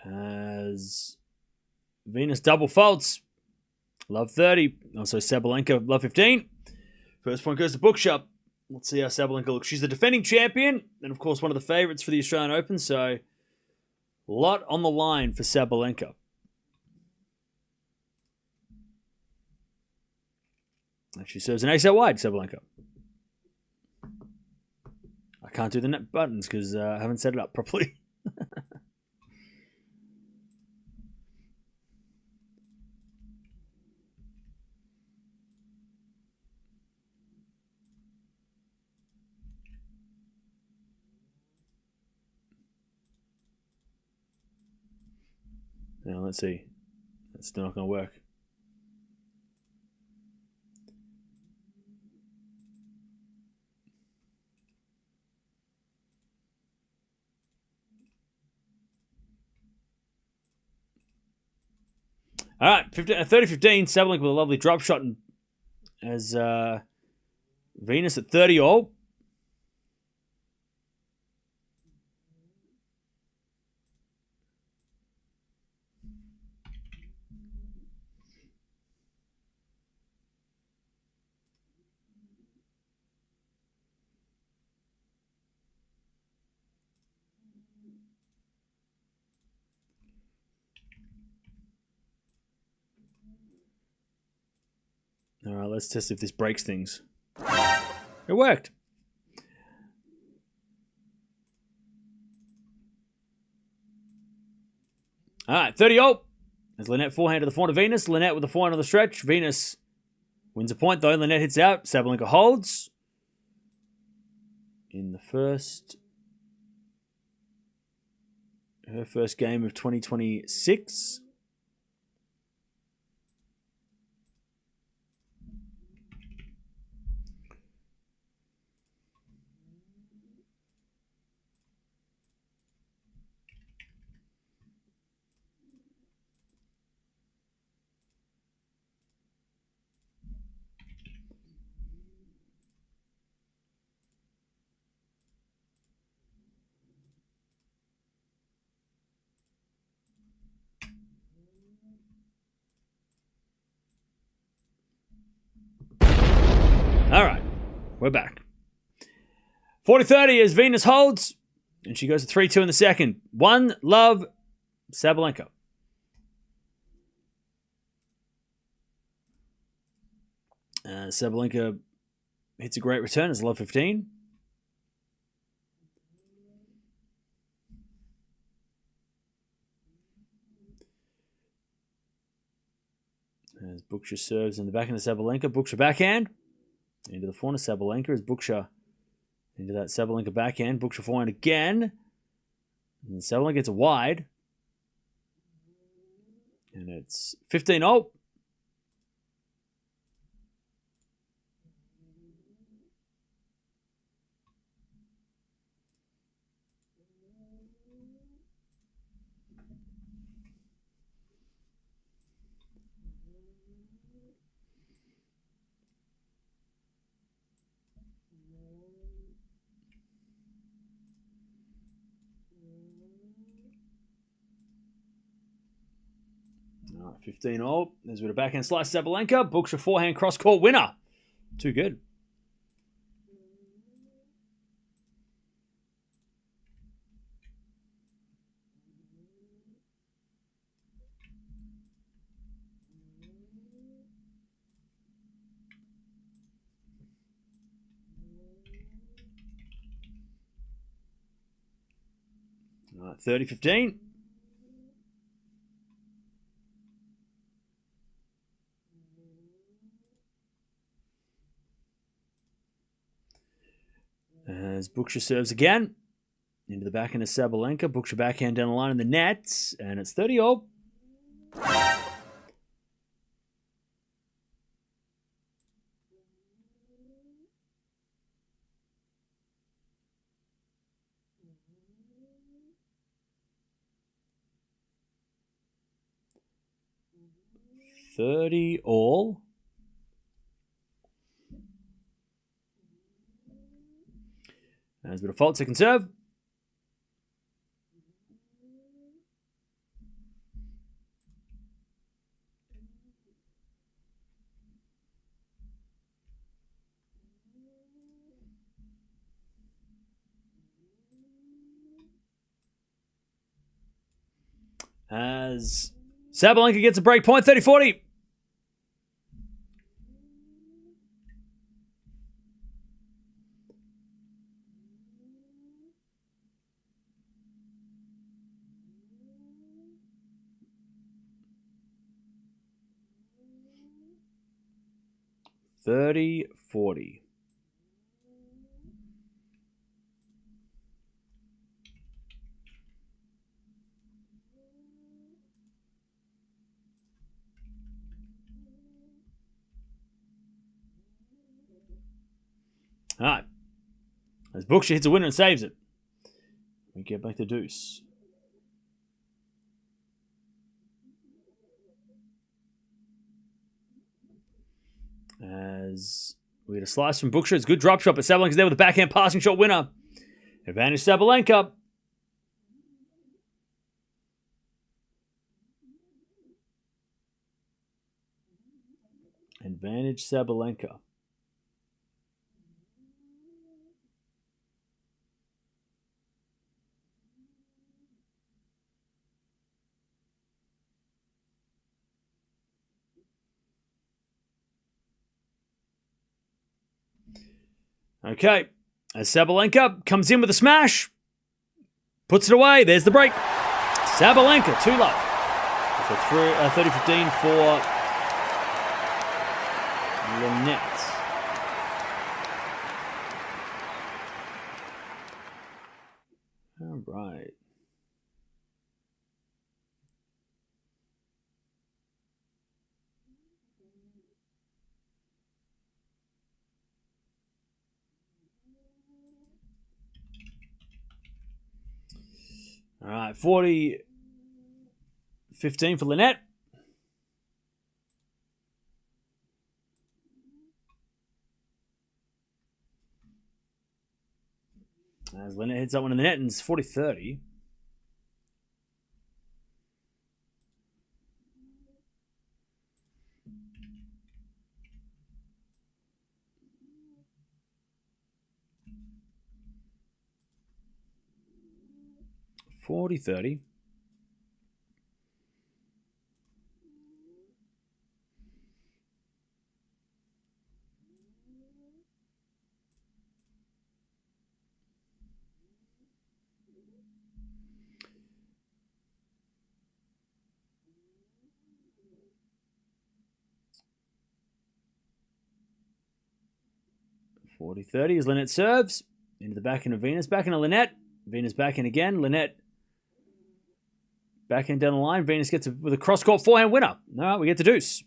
As Venus double faults. Love 30. Also Sabalenka, love 15. First point goes to Bookshop. Let's see how Sabalenka looks. She's the defending champion, and of course one of the favourites for the Australian Open, so a lot on the line for Sabalenka. And she serves an ace out wide, Sabalenka. I can't do the net buttons because I haven't set it up properly. Now, let's see. That's still not going to work. All right, 30-15. Sabalenka with a lovely drop shot, and as Venus at 30-all. All right, let's test if this breaks things. It worked. All right, 30-0. As Linette forehand to the forehand of Venus. Linette with the forehand on the stretch. Venus wins a point, though. Linette hits out. Sabalenka holds. In the her first game of 2026. All right, we're back. 40-30 as Venus holds, and she goes to 3-2 in the second. 1-love, Sabalenka. Sabalenka hits a great return as love 15. As Bucsa serves in the backhand of Sabalenka. Bucsa backhand. Into the forehand of Sabalenka as Bucsa into that Sabalenka backhand. Bucsa forehand again. And Sabalenka gets a wide. And it's 15-0. All right, 15-0. There's a bit of backhand slice. Sabalenka. Bucsa forehand cross-court winner. Too good. All right, 30-15. As Bucsa serves again. Into the backhand of Sabalenka. Bucsa backhand down the line in the net. And it's 30-0. $30-all. There's a bit of fault, second serve. As Sabalenka gets a break point, 30-40. $30-40. All right. As Bucsa hits a winner and saves it. We get back to deuce. As we get a slice from Bucsa. It's a good drop shot, but Sabalenka's there with a backhand passing shot winner. Advantage Sabalenka. Advantage Sabalenka. Okay. As Sabalenka comes in with a smash. Puts it away. There's the break. Sabalenka, 2-love. So 30-15 for Linette. All right. All right, 40-15 for Linette. As Linette hits that one in the net, and it's 40-30. $40-30. $40-30 as Linette serves. Into the backhand of Venus. Back into Linette. Venus back in again. Linette backhand down the line. Venus gets with a cross-court forehand winner. All right, we get the deuce.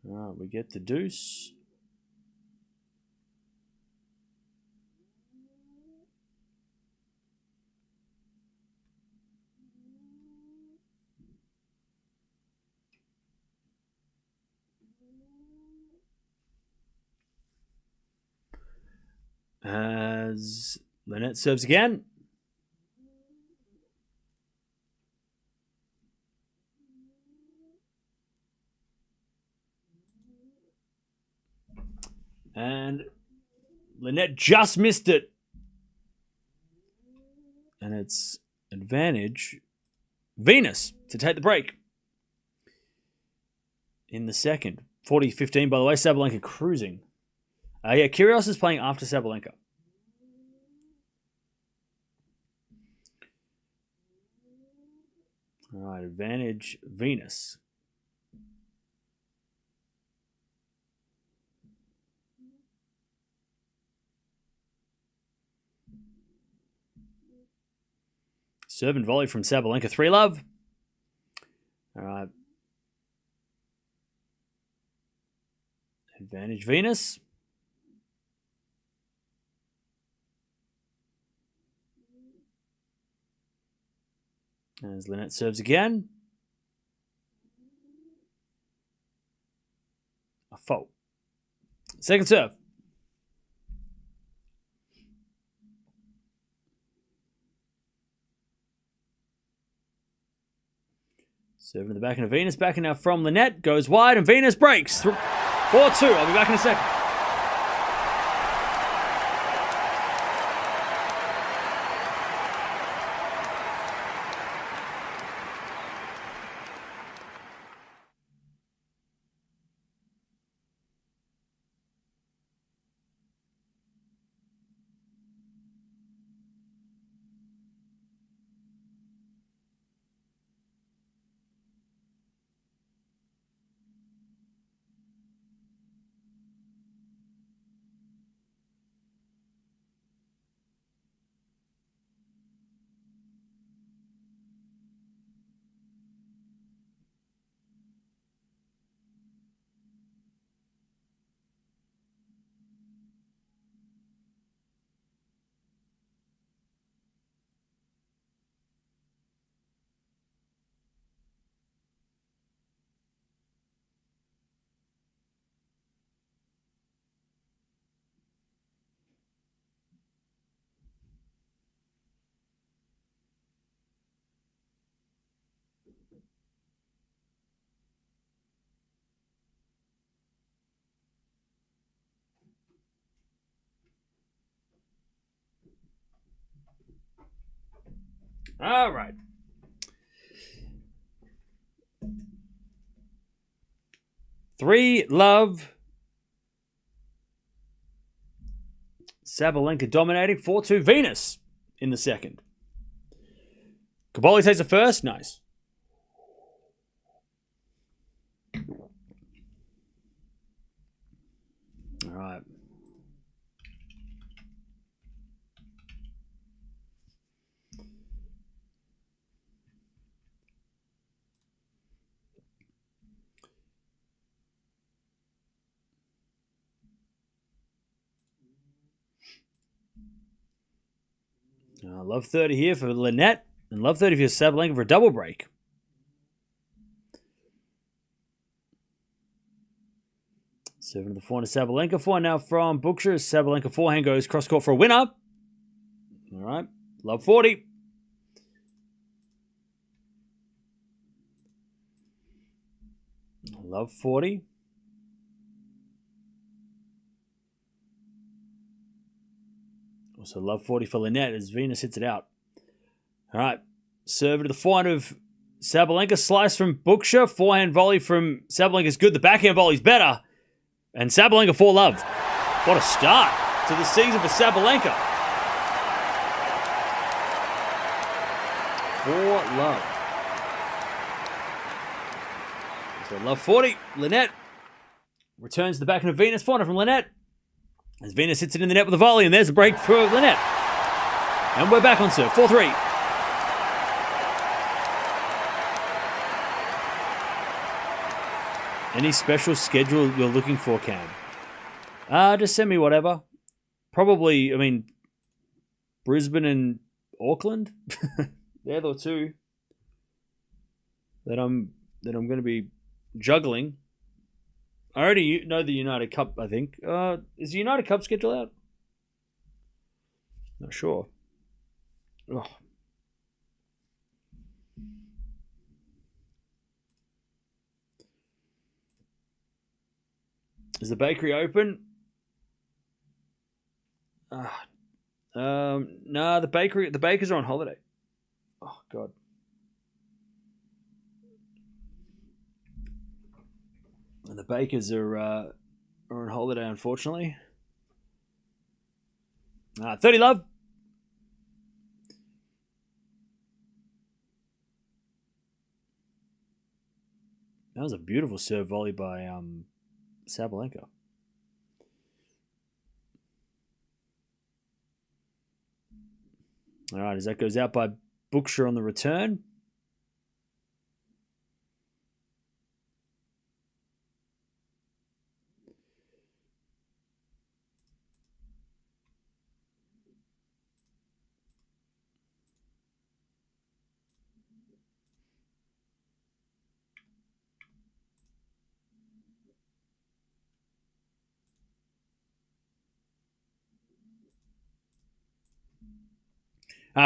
All right, we get the deuce. As Linette serves again. And Linette just missed it. And it's advantage Venus to take the break. In the second. 40-15, by the way. Sabalenka cruising. Yeah, Kyrgios is playing after Sabalenka. All right, advantage Venus. Serve and volley from Sabalenka, 3-love. All right. Advantage Venus. As Linette serves again. A fault. Second serve. Serving to the back end of Venus. Back now from Linette. Goes wide and Venus breaks. 4-2. I'll be back in a second. All right. Three love. Sabalenka dominating. 4-2 Venus in the second. Caboli takes the first. Nice. All right. Love 30 here for Linette. And love 30 for Sabalenka for a double break. Seven to the forehand to Sabalenka. Forehand now from Bucsa. Sabalenka forehand goes cross court for a winner. All right. Love 40. Love 40. Also love 40 for Linette as Venus hits it out. All right. Serve to the forehand of Sabalenka. Slice from Bucsa. Forehand volley from Sabalenka is good. The backhand volley is better. And Sabalenka 4 love. What a start to the season for Sabalenka. 4 love. So love 40. Linette returns the backhand of Venus. Forehand from Linette. As Venus hits it in the net with a volley. And there's a break for Linette. And we're back on serve. 4-3. Any special schedule you're looking for, Cam? Just send me whatever. Probably, I mean, Brisbane and Auckland. They're the two that I'm going to be juggling. I already know the United Cup, I think. Is the United Cup schedule out? Not sure. Oh. Is the bakery open? No, the bakers are on holiday. Oh God. And the bakers are on holiday, unfortunately. 30 love. That was a beautiful serve volley by Sabalenka. All right, as that goes out by Bucsa on the return.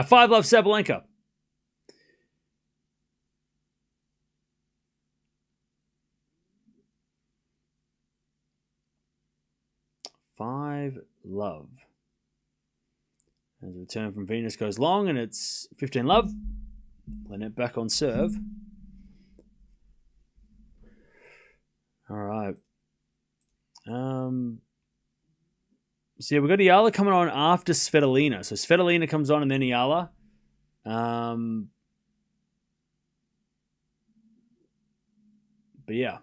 Five love Sabalenka. Five love. As the return from Venus goes long, and it's 15 love. Linette back on serve. All right. So yeah, we've got Eala coming on after Svitolina. So Svitolina comes on and then Eala. But yeah,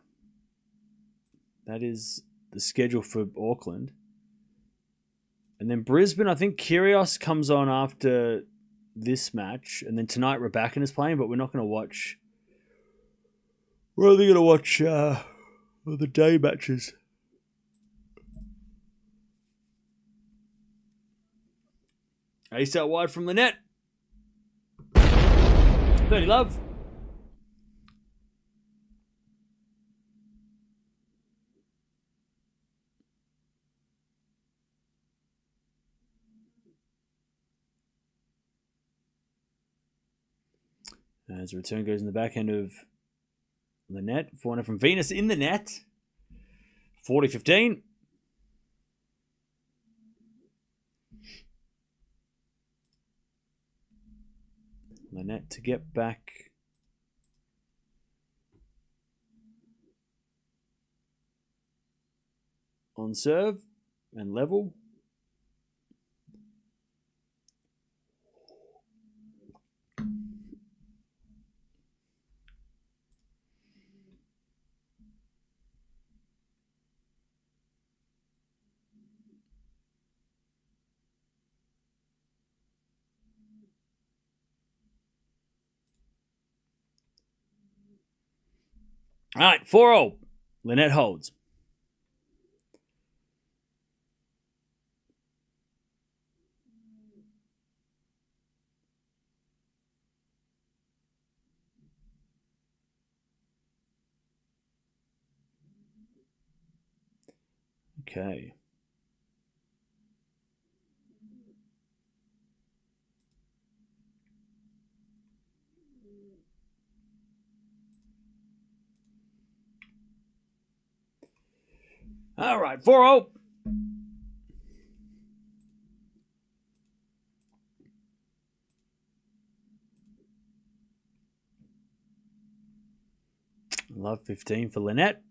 that is the schedule for Auckland. And then Brisbane, I think Kyrgios comes on after this match. And then tonight Raducanu is playing, but we're not going to watch. We're only going to watch the day matches. Ace out wide from Linette. 30 love. As the return goes in the backhand of Linette. Forehand from Venus in the net. 40-15. Linette to get back on serve and level. All right, 4-0. Linette holds. Okay. All right, 4-0. Love 15 for Linette.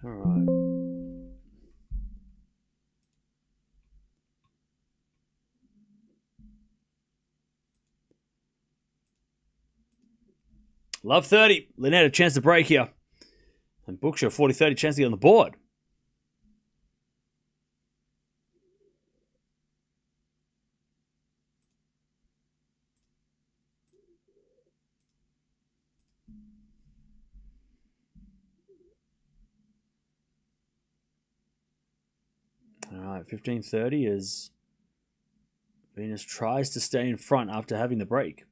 All right. Love 30. Linette a chance to break here. And Bucsa 40-30 chance to get on the board. All right, 15-30 as Venus tries to stay in front after having the break.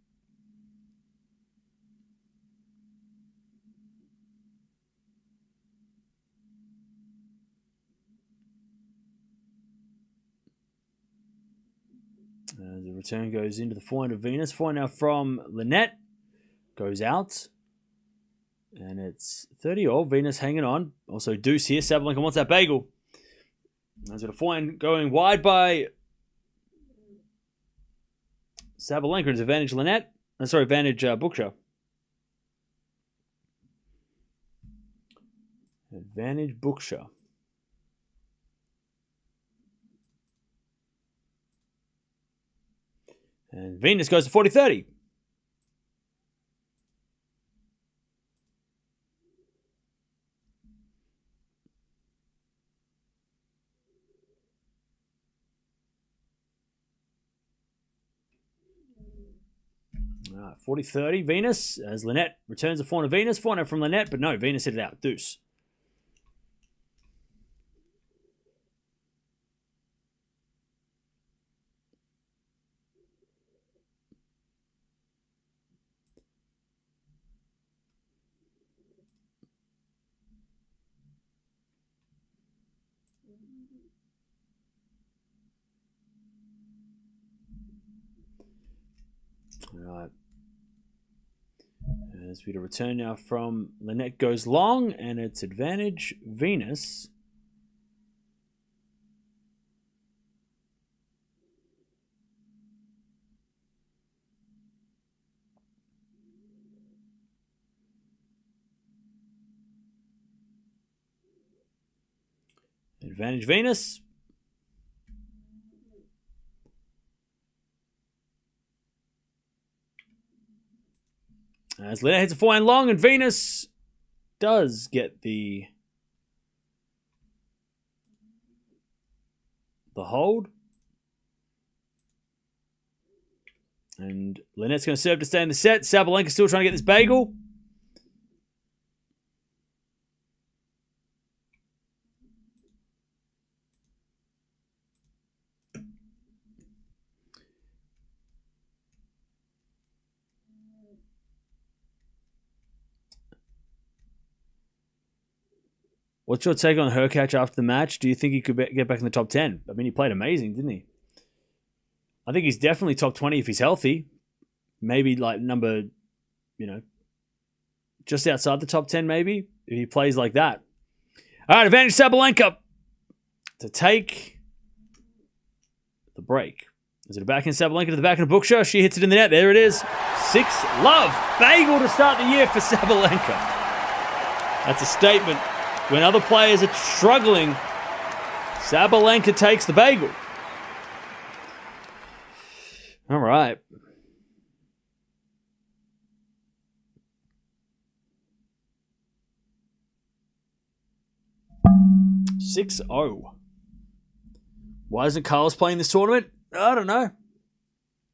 The return goes into the forehand of Venus. Forehand now from Linette. Goes out. And it's 30-all. Venus hanging on. Also deuce here. Sabalenka wants that bagel. There's a forehand going wide by Sabalenka. It's advantage Linette. Advantage Bucsa. Advantage Bucsa. And Venus goes to 40-30. All right, 40-30. Venus as Linette returns the forehand of Venus. Forehand from Linette, but no, Venus hit it out. Deuce. All right. As we return now from Linette goes long, and it's advantage Venus. Advantage Venus. As Linette hits a forehand long, and Venus does get the hold. And Linette's going to serve to stay in the set. Sabalenka still trying to get this bagel. What's your take on Hurkacz after the match? Do you think he could get back in the top 10? I mean, he played amazing, didn't he? I think he's definitely top 20 if he's healthy. Maybe like number, just outside the top 10 maybe, if he plays like that. All right, advantage Sabalenka to take the break. Is it a backhand Sabalenka to the backhand of Bucsa? She hits it in the net. There it is. 6-love. Bagel to start the year for Sabalenka. That's a statement. When other players are struggling, Sabalenka takes the bagel. All right. (6-0). Why isn't Carlos playing this tournament? I don't know.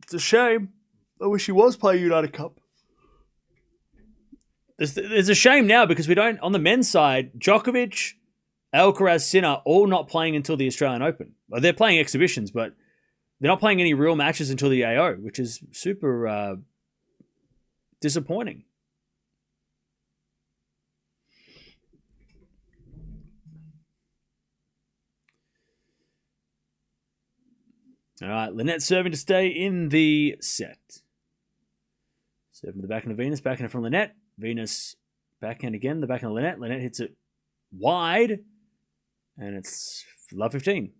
It's a shame. I wish he was playing United Cup. There's a shame now because we don't, on the men's side, Djokovic, Alcaraz, Sinner, all not playing until the Australian Open. Well, they're playing exhibitions, but they're not playing any real matches until the AO, which is super disappointing. All right, Linette serving to stay in the set. Serving the backhand of Venus, backhand from Linette. Venus backhand again, the backhand of Linette. Linette hits it wide, and it's love 15.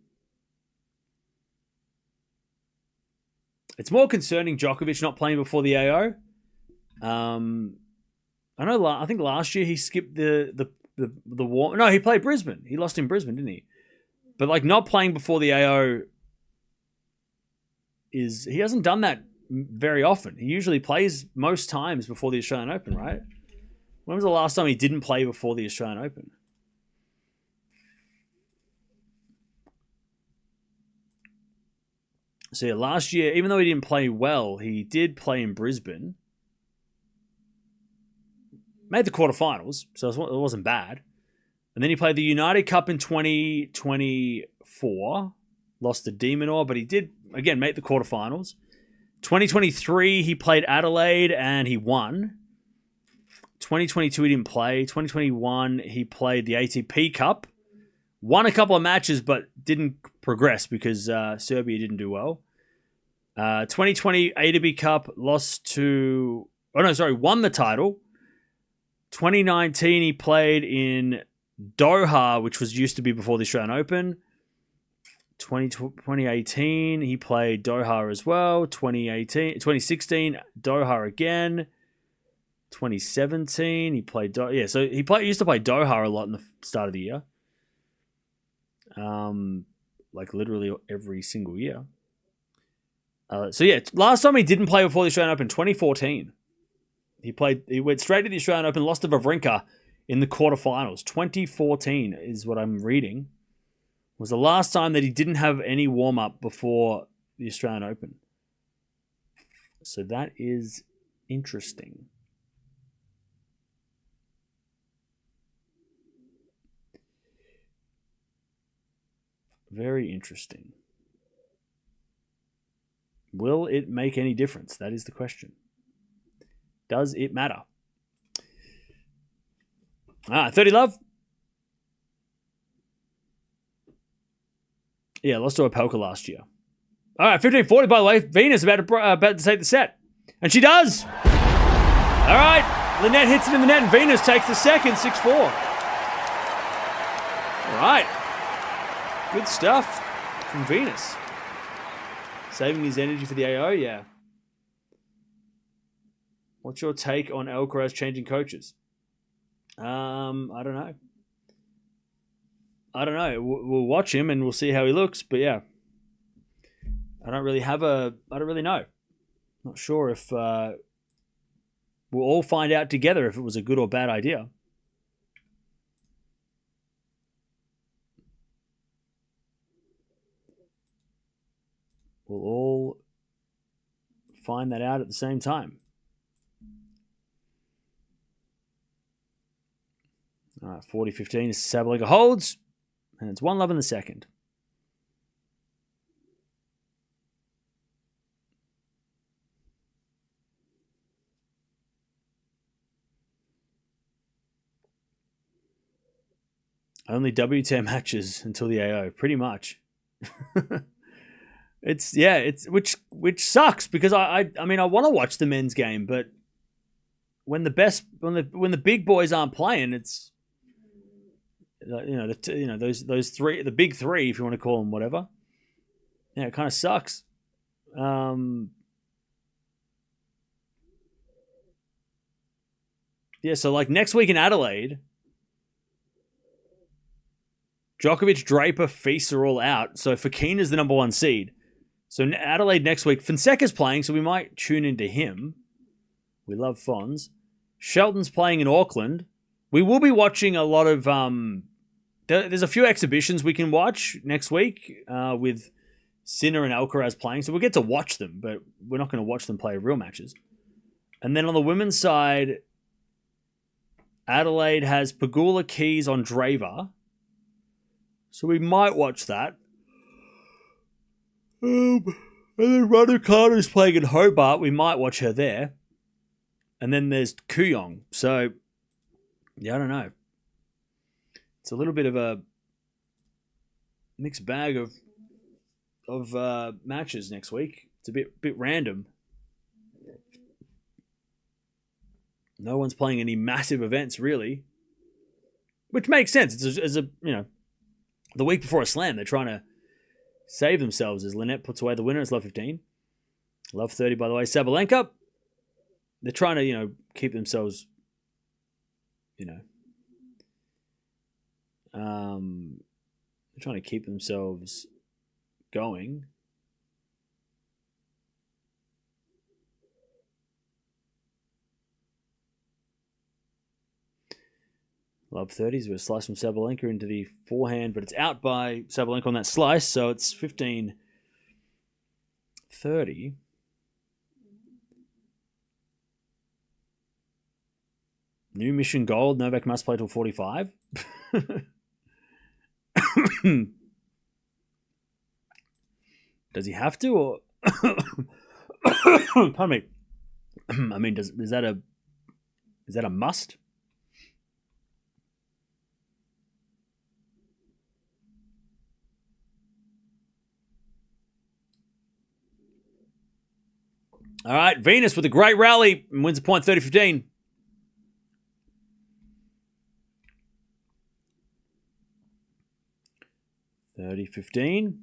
It's more concerning Djokovic not playing before the AO. I think last year he skipped the war. No, he played Brisbane. He lost in Brisbane, didn't he? But like not playing before the AO he hasn't done that very often. He usually plays most times before the Australian Open, right? When was the last time he didn't play before the Australian Open? So yeah, last year, even though he didn't play well, he did play in Brisbane. Made the quarterfinals, so it wasn't bad. And then he played the United Cup in 2024. Lost to Demonor, but he did, again, make the quarterfinals. 2023, he played Adelaide and he won. 2022, he didn't play. 2021, he played the ATP Cup. Won a couple of matches, but didn't progress because Serbia didn't do well. 2020 ATP Cup won the title. 2019, he played in Doha, which used to be before the Australian Open. 2018, he played Doha as well. 2016, Doha again. 2017, he played Doha. Yeah, so he used to play Doha a lot in the start of the year. Like literally every single year. So yeah, last time he didn't play before the Australian Open, 2014. He went straight to the Australian Open, lost to Wawrinka in the quarterfinals. 2014 is what I'm reading. Was the last time that he didn't have any warm-up before the Australian Open. So that is interesting. Very interesting. Will it make any difference? That is the question. Does it matter? 30 love. Yeah, lost to Opelka last year. All right, 15-40, by the way. Venus about to take the set. And she does. All right, Linette hits it in the net, and Venus takes the second, 6-4. All right. Good stuff from Venus. Saving his energy for the AO, yeah. What's your take on Alcaraz changing coaches? I don't know. We'll watch him and we'll see how he looks. But yeah, I don't really know. Not sure if we'll all find out together if it was a good or bad idea. We'll all find that out at the same time. All right, 40-15 is Sabalenka holds. And it's 1-love in the second. Only WTA matches until the AO, pretty much. It's which sucks because I mean I want to watch the men's game, but when the big boys aren't playing, it's those three, the big three, if you want to call them whatever. Yeah, it kind of sucks. Yeah, so like next week in Adelaide, Djokovic, Draper, Feast are all out. So Fokina's the number 1 seed. So Adelaide next week, Fonseca's playing, so we might tune into him. We love Fons. Shelton's playing in Auckland. We will be watching a lot of... there's a few exhibitions we can watch next week with Sinner and Alcaraz playing. So we'll get to watch them, but we're not going to watch them play real matches. And then on the women's side, Adelaide has Pegula, Keys, Andreeva. So we might watch that. And then Raducanu is playing in Hobart. We might watch her there. And then there's Kooyong. So, yeah, I don't know. It's a little bit of a mixed bag of matches next week. It's a bit random. No one's playing any massive events, really. Which makes sense. It's the week before a slam, they're trying to save themselves as Linette puts away the winner. It's love 15. Love 30, by the way. Sabalenka. They're trying to, keep themselves, they're trying to keep themselves going. Love 30s with a slice from Sabalenka into the forehand, but it's out by Sabalenka on that slice, so it's 15-30. New mission gold. Novak must play till 45. Does he have to? Or pardon me. I mean, is that a must? All right, Venus with a great rally and wins a point 30-15. $30-15.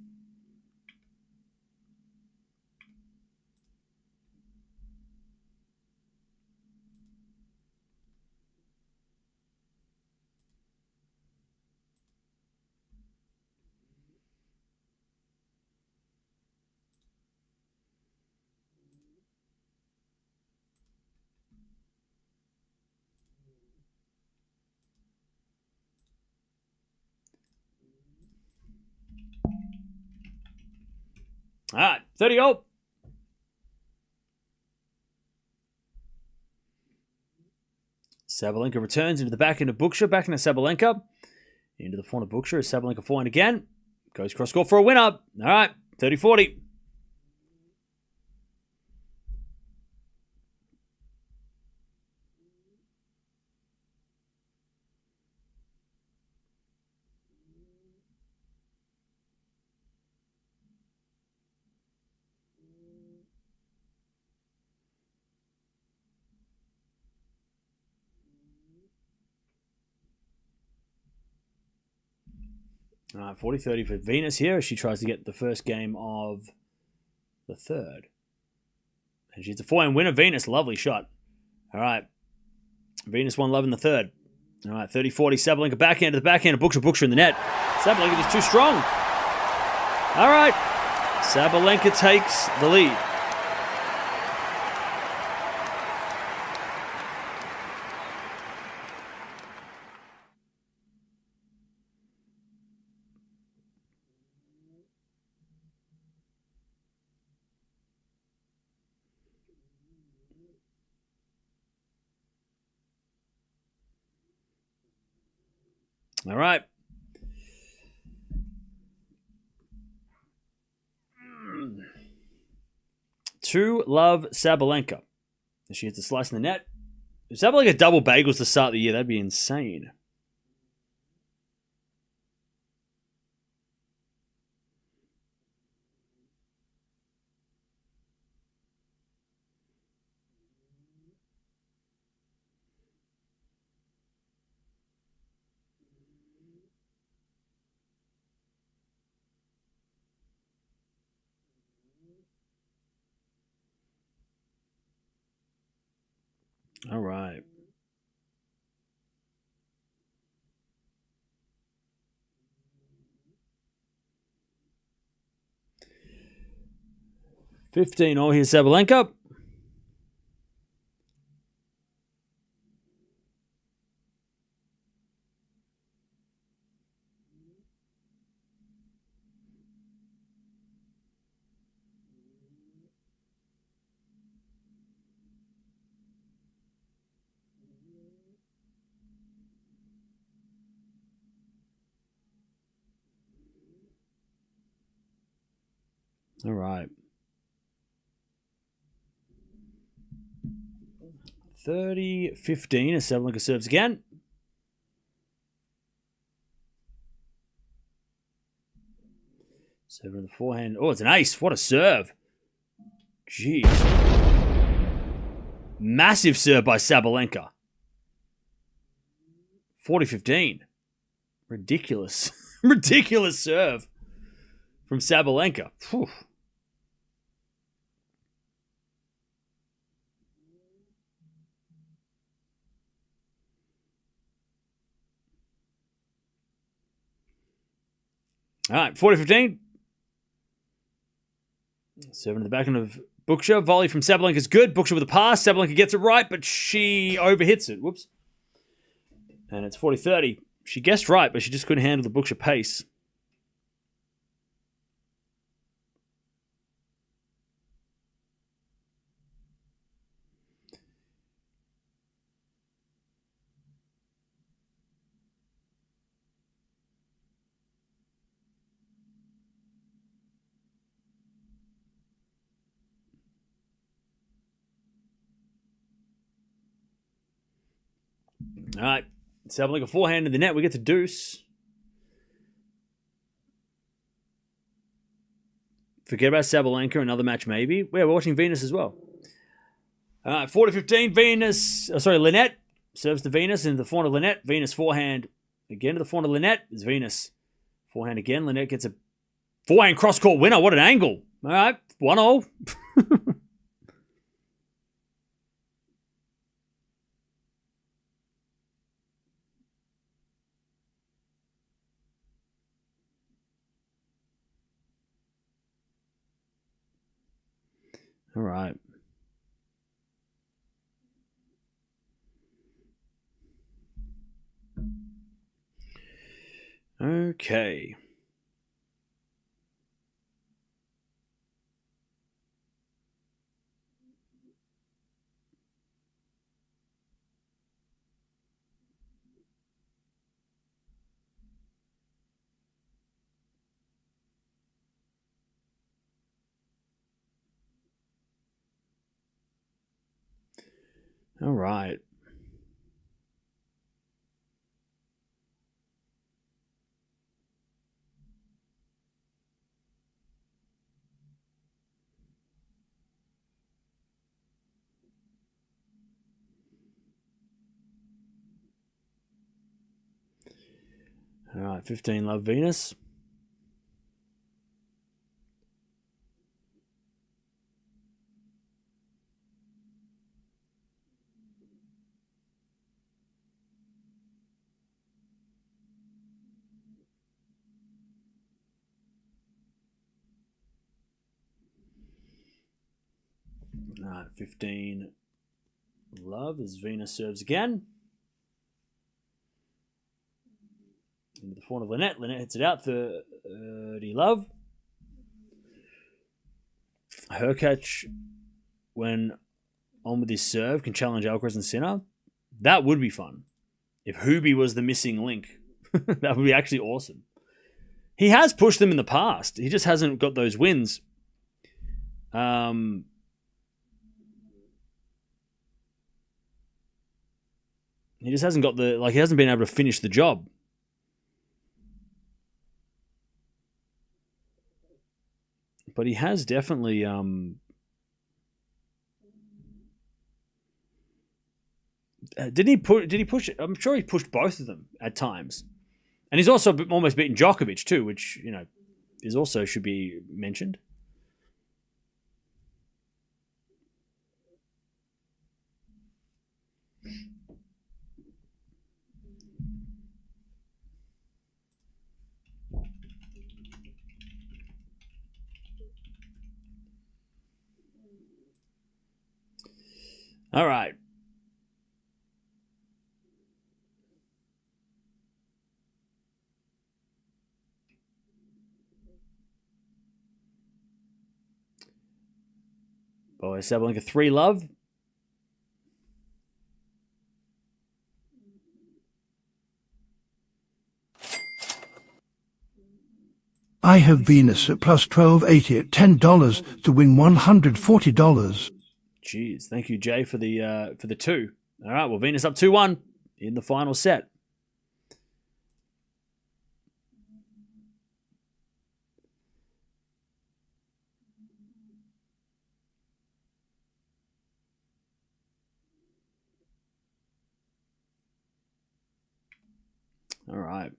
All right, 30-0. Sabalenka returns into the back end of Bucsa. Back into Sabalenka. Into the front of Bucsa. Sabalenka forehand again. Goes cross court for a winner. All right, 30-40. All right, 40-30 for Venus here as she tries to get the first game of the third. And she's a forehand winner. Venus, lovely shot. All right. Venus won love in the third. All right, 30-40. Sabalenka backhand to the backhand of Bucsa in the net. Sabalenka just too strong. All right. Sabalenka takes the lead. All right. To love Sabalenka. She hits a slice in the net. If Sabalenka double bagels to start the year, that'd be insane. All right. $15 here's Sabalenka. All right. 30-15 as Sabalenka serves again. Serve in the forehand. Oh, it's an ace. What a serve. Jeez. Massive serve by Sabalenka. 40-15. Ridiculous. Ridiculous serve from Sabalenka. Whew. All right, 40-15. Serving to the backhand of Bucsa. Volley from Sabalenka is good. Bucsa with a pass. Sabalenka gets it right, but she overhits it. Whoops. And it's 40-30. She guessed right, but she just couldn't handle the Bucsa pace. All right. Sabalenka forehand in the net. We get to deuce. Forget about Sabalenka. Another match maybe. We're watching Venus as well. All right. 40-15. Venus. Linette serves to Venus into the forehand of Linette. Venus forehand again to the forehand of Linette. Is Venus. Forehand again. Linette gets a forehand cross-court winner. What an angle. All right. 1-0. All right. Okay. All right. All right, 15 love Venus. All right, 15 love as Venus serves again. Into the forehand of Linette. Linette hits it out for 30 love. Hurkacz, when on with his serve, can challenge Alcaraz and Sinner. That would be fun. If Hubie was the missing link. That would be actually awesome. He has pushed them in the past. He just hasn't got those wins. He just hasn't got he hasn't been able to finish the job. But he has definitely did he push? I'm sure he pushed both of them at times, and he's also almost beaten Djokovic too, which is also should be mentioned. All right. Boy, Sabalenka 3 love. I have Venus at plus 1280 at $10 to win $140. Jeez, thank you, Jay, for the 2. All right, well, Venus up 2-1 in the final set. All right.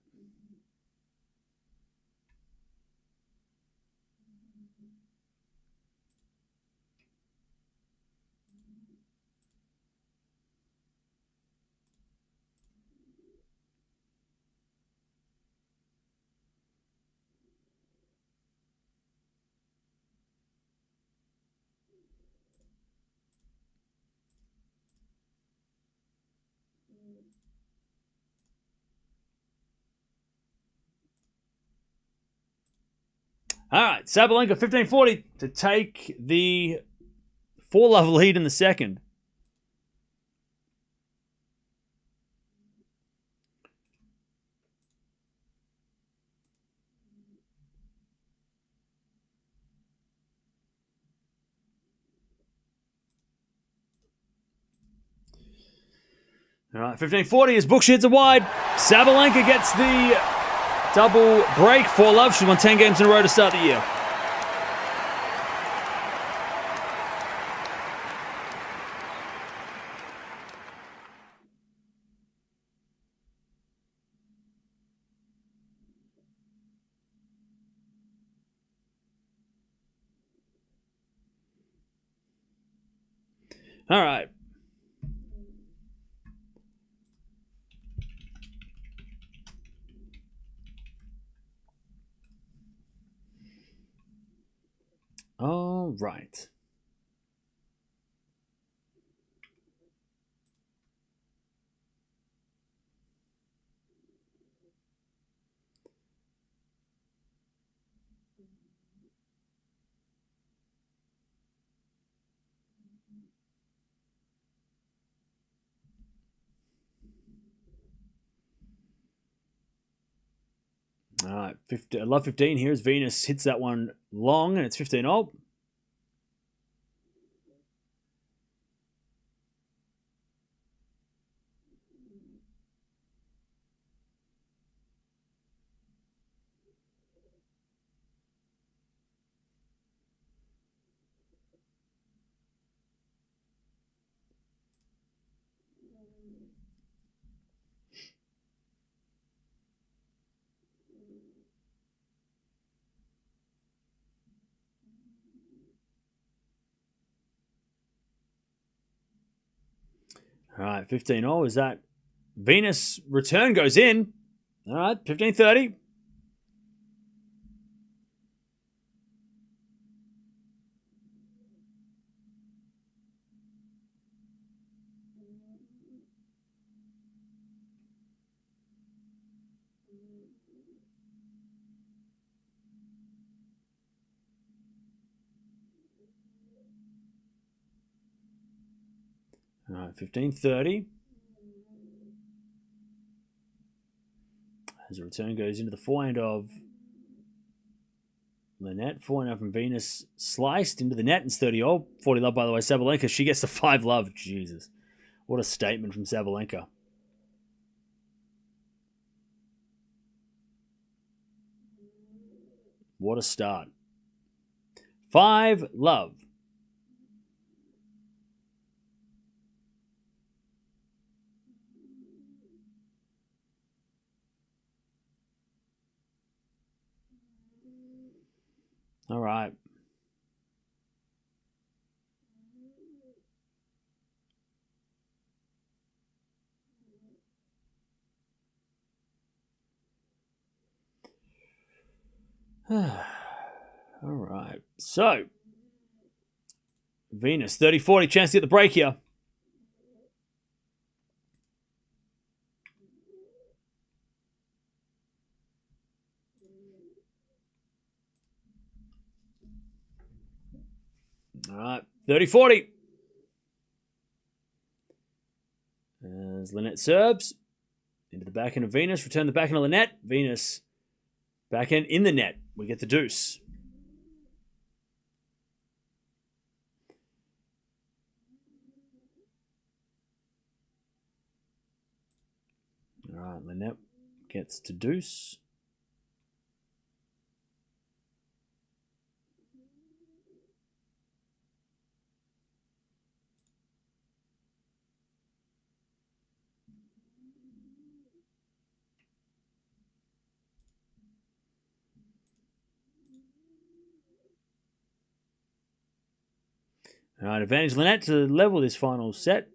All right, Sabalenka 15-40 to take the 4-love lead in the second. All right, 15-40 as Book sheds are wide. Sabalenka gets the double break. 4-love. She's won 10 games in a row to start the year. All right. All right. All right, love 15 here as Venus hits that one long, and it's 15-all. All right, 15-all. Is that Venus return goes in? All right, 15-30. All right, 15-30. As the return goes into the forehand of Linette. Forehand from Venus sliced into the net. It's 30-all. 40 love, by the way. Sabalenka, she gets the 5 love. Jesus. What a statement from Sabalenka. What a start. 5 love. All right. All right. So, Venus, 30-40, chance to get the break here. All right, 30-40. As Linette serves. Into the backhand of Venus. Return the backhand of Linette. Venus backhand in the net. We get the deuce. All right, Linette gets to deuce. All right, advantage Linette to level this final set.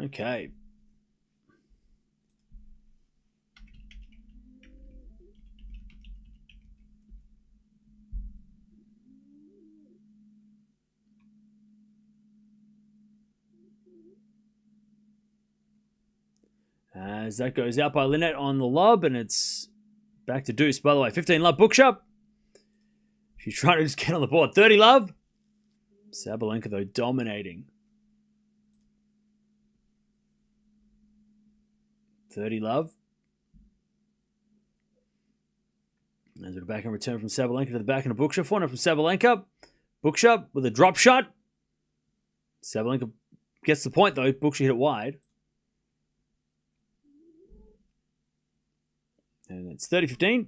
Okay. As that goes out by Linette on the lob, and it's back to deuce. By the way, 15 love, Bookshop. She's trying to just get on the board. 30 love. Sabalenka, though, dominating. 30 love. As a backhand return from Sabalenka to the backhand of Bookshop. Forehand from Sabalenka. Bookshop with a drop shot. Sabalenka gets the point, though. Bookshop hit it wide. And it's 30-15.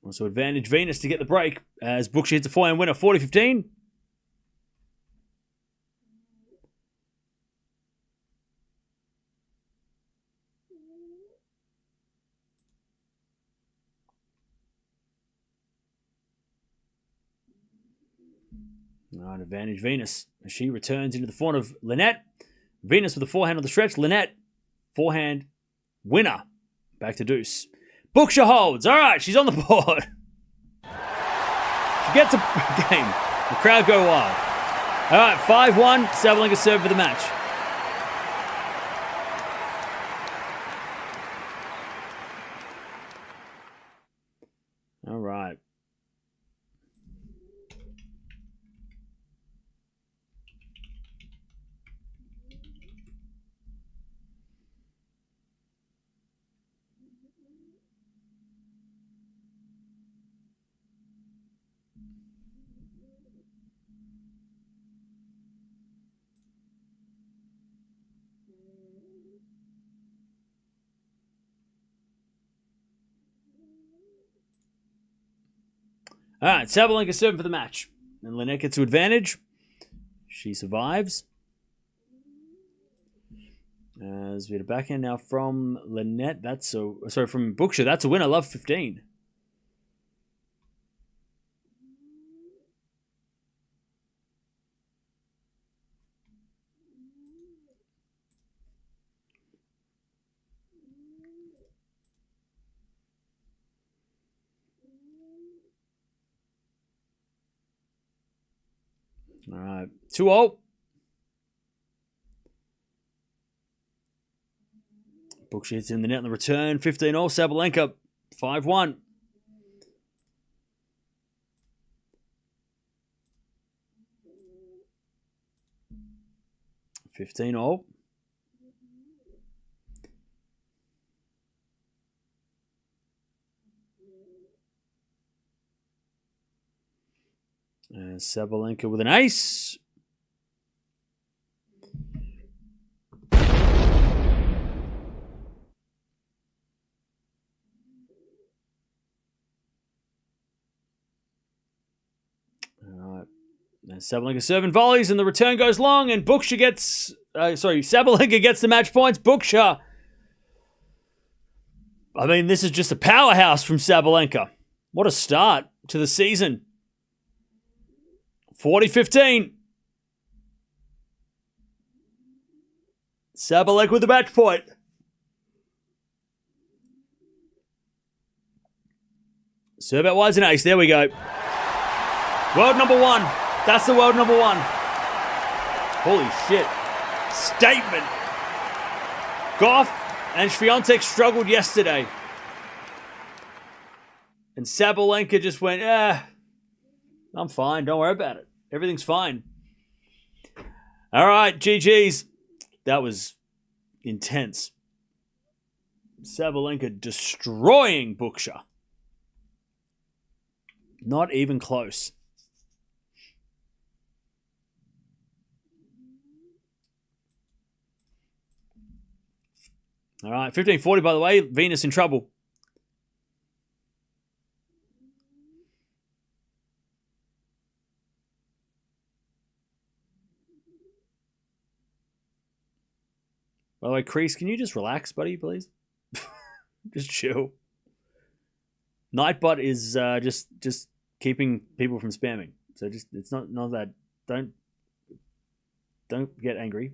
Also advantage Venus to get the break as Bookshop hits a forehand winner, 40-15. All right, advantage Venus as she returns into the forehand of Linette. Venus with the forehand on the stretch. Linette, forehand winner. Back to deuce. Bookshop holds. All right, she's on the board. She gets a game. The crowd go wild. All right, 5-1. Sabalenka serve for the match. All right. All right, Sabalenka serving for the match. And Linette gets to advantage. She survives. As we had a backhand now from Linette. From Bookshop. That's a winner. Love 15. All right, 2-0. Bookshop hits in the net on the return, 15-0. Sabalenka, 5-1. And Sabalenka with an ace. All right. And Sabalenka serving volleys, and the return goes long, and Sabalenka gets the match points. Bookshop I mean, this is just a powerhouse from Sabalenka. What a start to the season. 40-15. Sabalenka with the match point. Serve out wide's an ace. There we go. World number one. That's the world number one. Holy shit. Statement. Gauff and Swiatek struggled yesterday. And Sabalenka just went, I'm fine. Don't worry about it. Everything's fine. All right, GG's. That was intense. Sabalenka destroying Bucsa. Not even close. All right, 15-40, by the way. Venus in trouble. By the way, Crease, can you just relax, buddy, please? Just chill. Nightbot is just keeping people from spamming. So just it's not that. Don't get angry.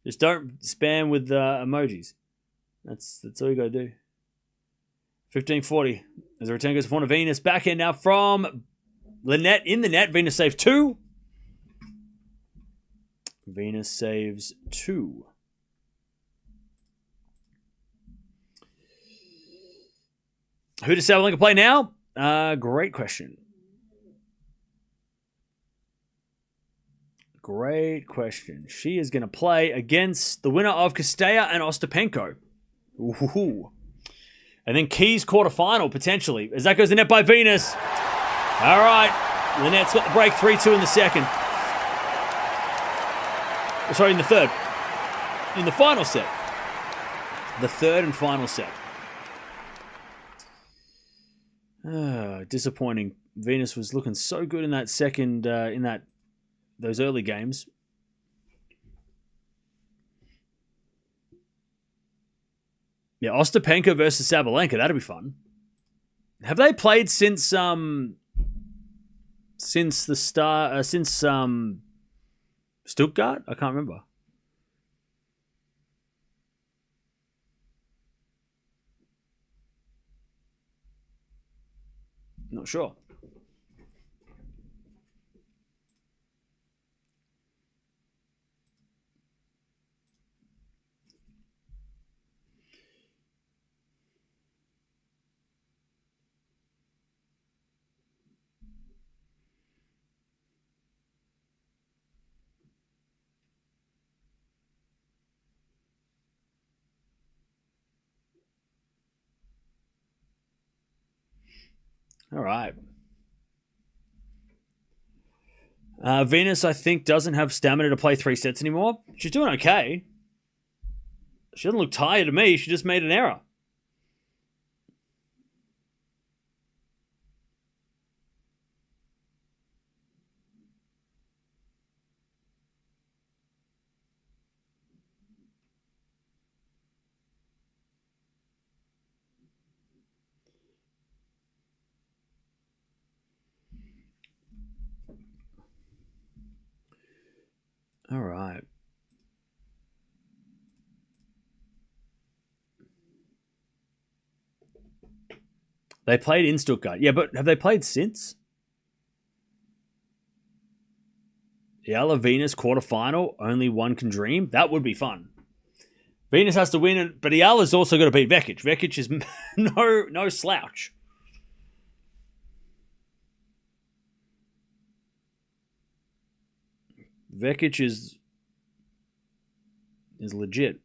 Just don't spam with emojis. That's all you gotta do. 15-40. As a return goes for Venus. Backhand now from Linette in the net. Venus saves 2. Venus saves 2. Who does Sabalenka play now? Great question. Great question. She is going to play against the winner of Castella and Ostapenko. Ooh. And then Keys quarterfinal, potentially. As that goes the net by Venus. All right. Linette's got the break 3-2 in the second. Sorry, in the third. In the final set. The third and final set. Disappointing. Venus was looking so good in that second, those early games. Yeah, Ostapenko versus Sabalenka. That'd be fun. Have they played since Stuttgart? I can't remember. Not sure. All right. Venus, I think, doesn't have stamina to play 3 sets anymore. She's doing okay. She doesn't look tired to me. She just made an error. All right. They played in Stuttgart. Yeah, but have they played since? Eala Venus quarterfinal, only one can dream. That would be fun. Venus has to win it, but Eala's also got to beat Vekic. Vekic is no slouch. Vekic is legit.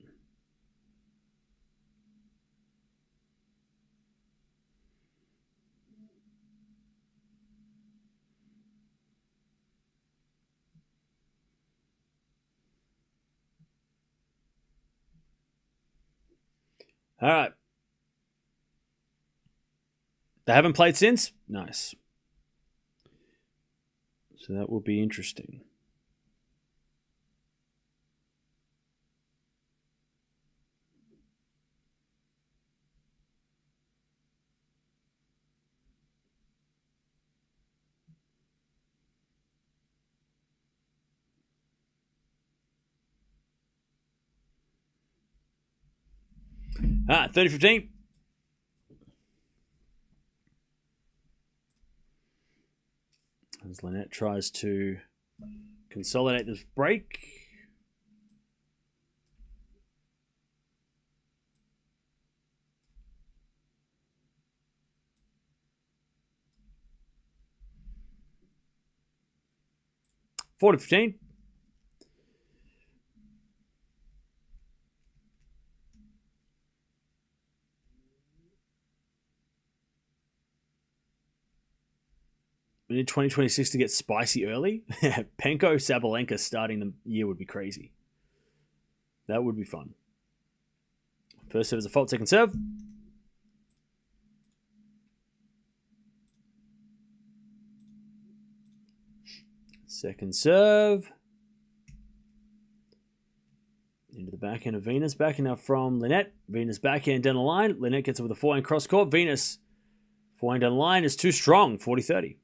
All right. They haven't played since? Nice. So that will be interesting. 30-15. As Linette tries to consolidate this break. Forty 15. We need 2026 to get spicy early. Penko Sabalenka starting the year would be crazy. That would be fun. First serve is a fault, second serve. Second serve. Into the backhand of Venus. Backhand now from Linette. Venus backhand down the line. Linette gets it with a forehand cross court. Venus forehand down the line is too strong. 40-30.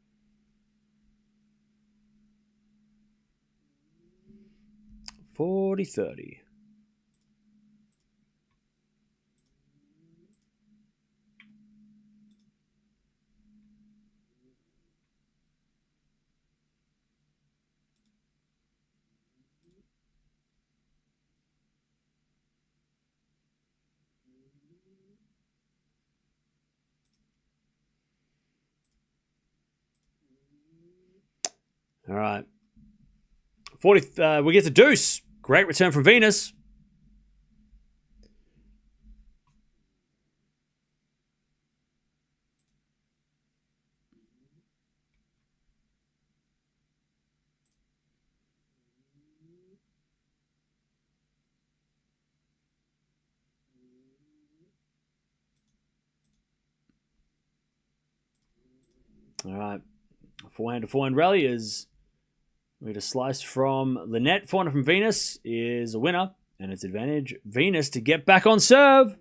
All right. 40. We get the deuce. Great return from Venus. All right. Forehand to forehand rally is... We get a slice from Linette. Forehand from Venus is a winner. And it's advantage Venus to get back on serve.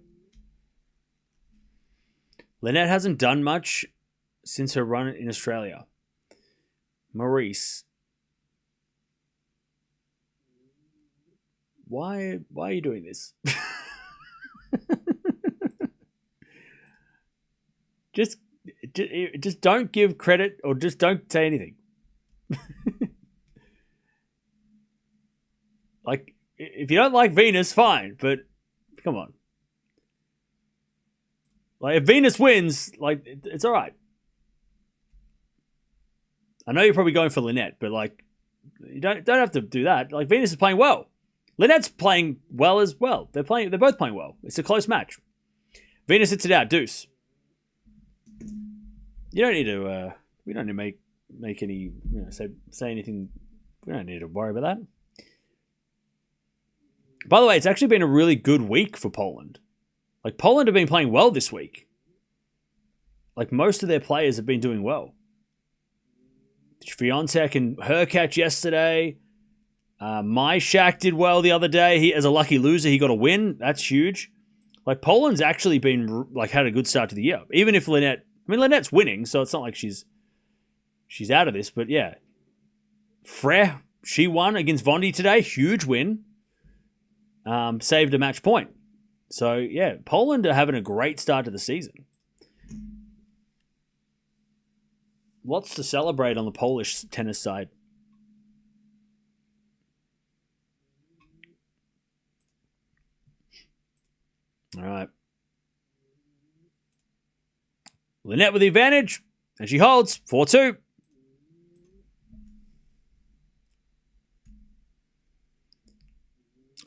Linette hasn't done much since her run in Australia. Maurice. Why are you doing this? Just don't give credit or just don't say anything. Like, if you don't like Venus, fine, but come on. Like, if Venus wins, like, it's all right. I know you're probably going for Linette, but, like, you don't have to do that. Like, Venus is playing well. Linette's playing well as well. They're both playing well. It's a close match. Venus hits it out, deuce. You don't need to, we don't need to make any, say anything. We don't need to worry about that. By the way, it's actually been a really good week for Poland. Like, Poland have been playing well this week. Like, most of their players have been doing well. Swiatek and Hurkacz yesterday. Myshak did well the other day. He, as a lucky loser, he got a win. That's huge. Like, Poland's actually been, like, had a good start to the year. Even if Linette... I mean, Linette's winning, so it's not like she's out of this. But, yeah. Frey, she won against Vondi today. Huge win. Saved a match point. So, yeah, Poland are having a great start to the season. Lots to celebrate on the Polish tennis side. All right. Linette with the advantage, and she holds 4-2.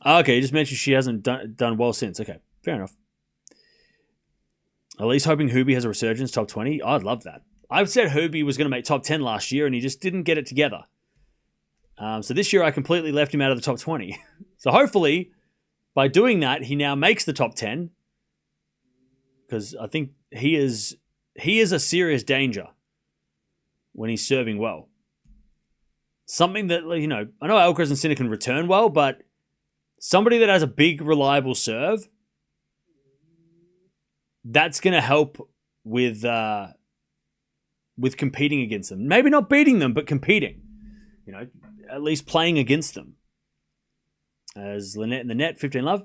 Okay, you just mentioned she hasn't done well since. Okay, fair enough. At least hoping Hubie has a resurgence, top 20. Oh, I'd love that. I've said Hubie was going to make top 10 last year, and he just didn't get it together. So this year, I completely left him out of the top 20. So hopefully, by doing that, he now makes the top 10. Because I think he is a serious danger when he's serving well. Something that, I know Alcaraz and Sinner can return well, but somebody that has a big, reliable serve, that's going to help with competing against them. Maybe not beating them, but competing. At least playing against them. As Linette in the net, 15 love.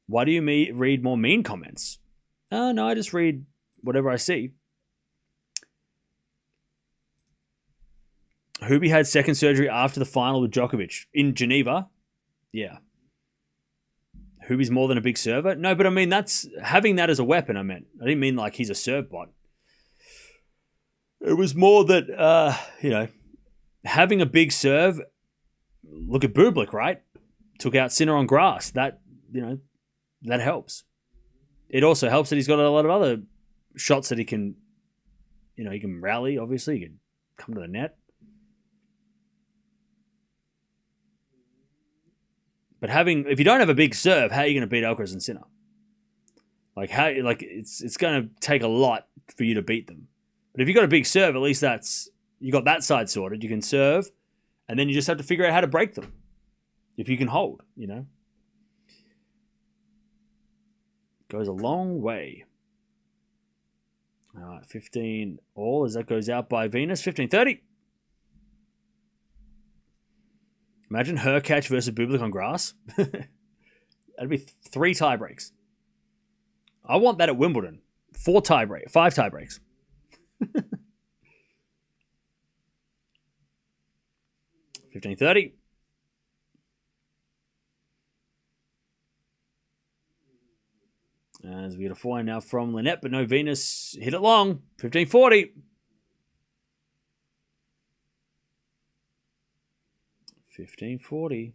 Why do you read more mean comments? No, I just read whatever I see. Hubie had second surgery after the final with Djokovic in Geneva. Yeah. Hubie's more than a big server? No, but I mean, that's having that as a weapon, I meant. I didn't mean like he's a serve bot. It was more that, having a big serve, look at Bublik, right? Took out Sinner on grass. That helps. It also helps that he's got a lot of other shots that he can, he can rally, obviously. He can come to the net. But if you don't have a big serve, how are you going to beat Alcaraz and Sinner? It's going to take a lot for you to beat them. But if you've got a big serve, at least you got that side sorted. You can serve, and then you just have to figure out how to break them. If you can hold, Goes a long way. All right, 15 all as that goes out by Venus. 15-30. Imagine Hurkacz versus Bublik on grass. That'd be 3 tie breaks. I want that at Wimbledon. 5 tie breaks. $15.30. As we get a forehand now from Linette, but no Venus. Hit it long. 15.40. 15.40.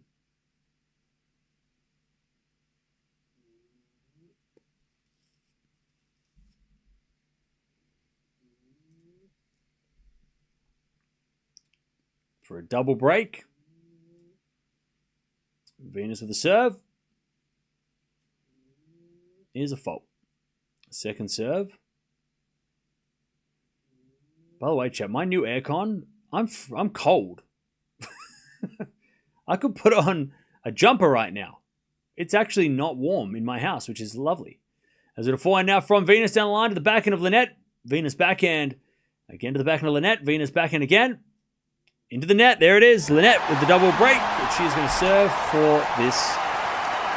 For a double break. Venus with the serve. Here's a fault. Second serve. By the way, chat, my new aircon, I'm cold. I could put on a jumper right now. It's actually not warm in my house, which is lovely. As it a forehand now from Venus down the line to the backhand of Linette. Venus backhand. Again to the backhand of Linette. Venus backhand again. Into the net. There it is. Linette with the double break, which she's going to serve for this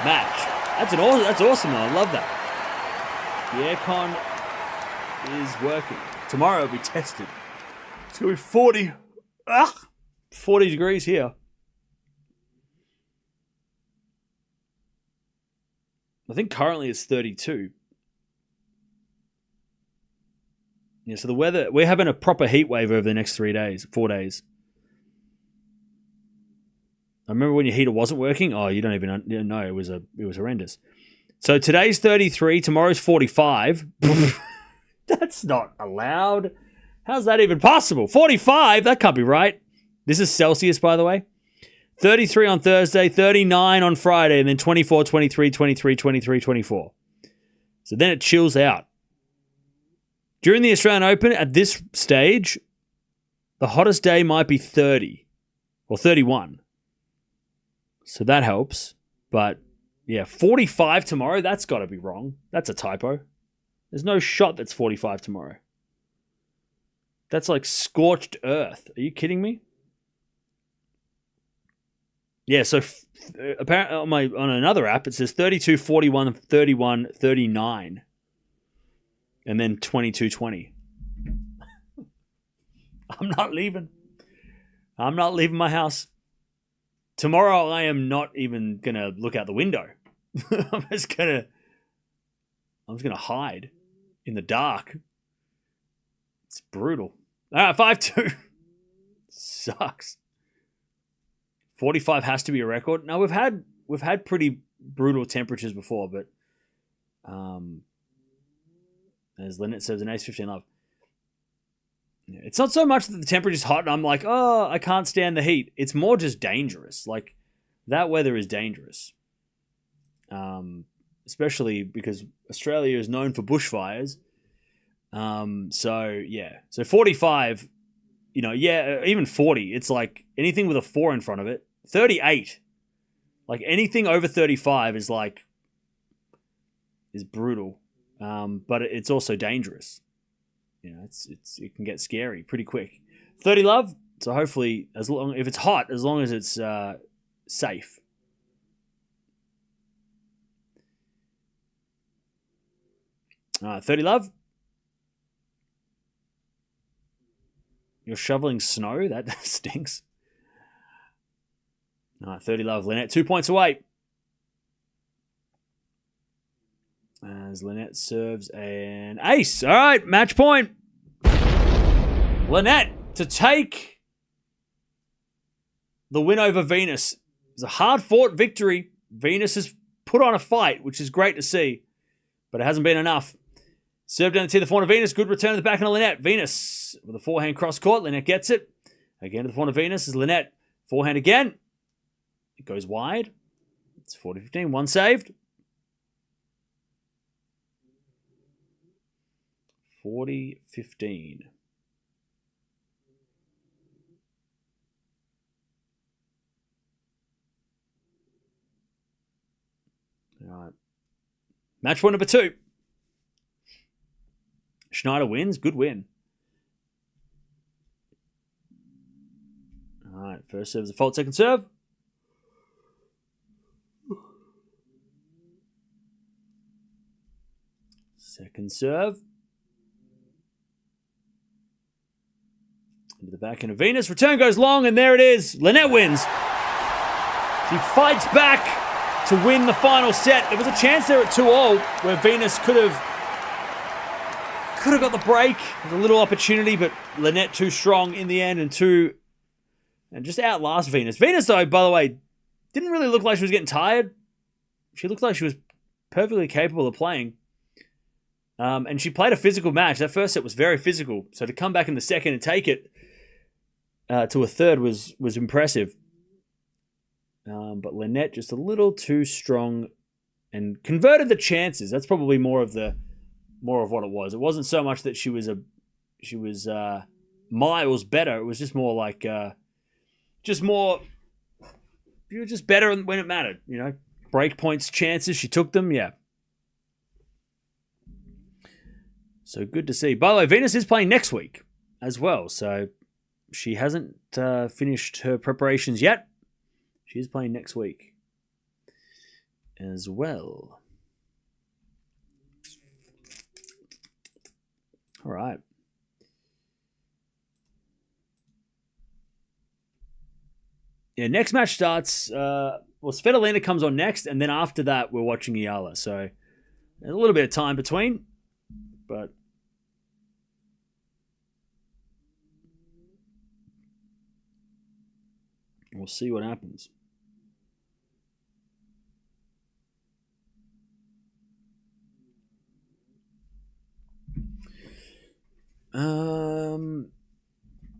match. That's awesome, though. I love that. The aircon is working. Tomorrow it'll be tested. It's going to be 40 degrees here. I think currently it's 32. Yeah, so the weather, we're having a proper heat wave over the next 4 days. I remember when your heater wasn't working. Oh, you don't even know. It was horrendous. So today's 33, tomorrow's 45. That's not allowed. How's that even possible? 45? That can't be right. This is Celsius, by the way. 33 on Thursday, 39 on Friday, and then 24, 23, 23, 23, 24. So then it chills out. During the Australian Open, at this stage, the hottest day might be 30 or 31. So that helps. But, yeah, 45 tomorrow, that's got to be wrong. That's a typo. There's no shot that's 45 tomorrow. That's like scorched earth. Are you kidding me? Yeah, so apparently on another app, it says 32, 41, 31, 39. And then 22, 20. I'm not leaving my house. Tomorrow, I am not even going to look out the window. I'm just going to hide in the dark. It's brutal. All right, 5-2. Sucks. 45 has to be a record. Now, we've had pretty brutal temperatures before, but as Linette says, an ace 15 love. It's not so much that the temperature's hot and I'm like, oh, I can't stand the heat. It's more just dangerous. Like, that weather is dangerous. Especially because Australia is known for bushfires. So 45, even 40. It's like anything with a 4 in front of it. 38. Like, anything over 35 is brutal. But it's also dangerous. It can get scary pretty quick. 30 love. So hopefully, if it's hot, as long as it's safe. All right, 30 love. You're shoveling snow? That stinks. All right, 30 love. Linette, 2 points away. As Linette serves an ace. All right, match point. Linette to take the win over Venus. It was a hard-fought victory. Venus has put on a fight, which is great to see, but it hasn't been enough. Served down the tee of the forehand of Venus. Good return to the backhand of Linette. Venus with a forehand cross-court. Linette gets it. Again to the forehand of Venus is Linette. Forehand again. It goes wide. It's 40-15. One saved. 40-15. All right. Match point number 2. Schneider wins. Good win. All right. First serve is a fault. Second serve. Second serve. Into the backhand of Venus. Return goes long, and there it is. Linette wins. She fights back to win the final set. There was a chance there at 2-all where Venus could have got the break. There's a little opportunity, but Linette too strong in the end and just outlast Venus. Venus, though, by the way, didn't really look like she was getting tired. She looked like she was perfectly capable of playing. And she played a physical match. That first set was very physical. So to come back in the second and take it to a third was impressive. But Linette just a little too strong and converted the chances. That's probably more of what it was. It wasn't so much that she was miles better. It was just more like you were just better when it mattered. You know, break points, chances. She took them. Yeah. So good to see. By the way, Venus is playing next week as well. So she hasn't finished her preparations yet. She is playing next week as well. All right. Yeah, next match starts. Svitolina comes on next, and then after that, we're watching Eala. So there's a little bit of time between, but we'll see what happens.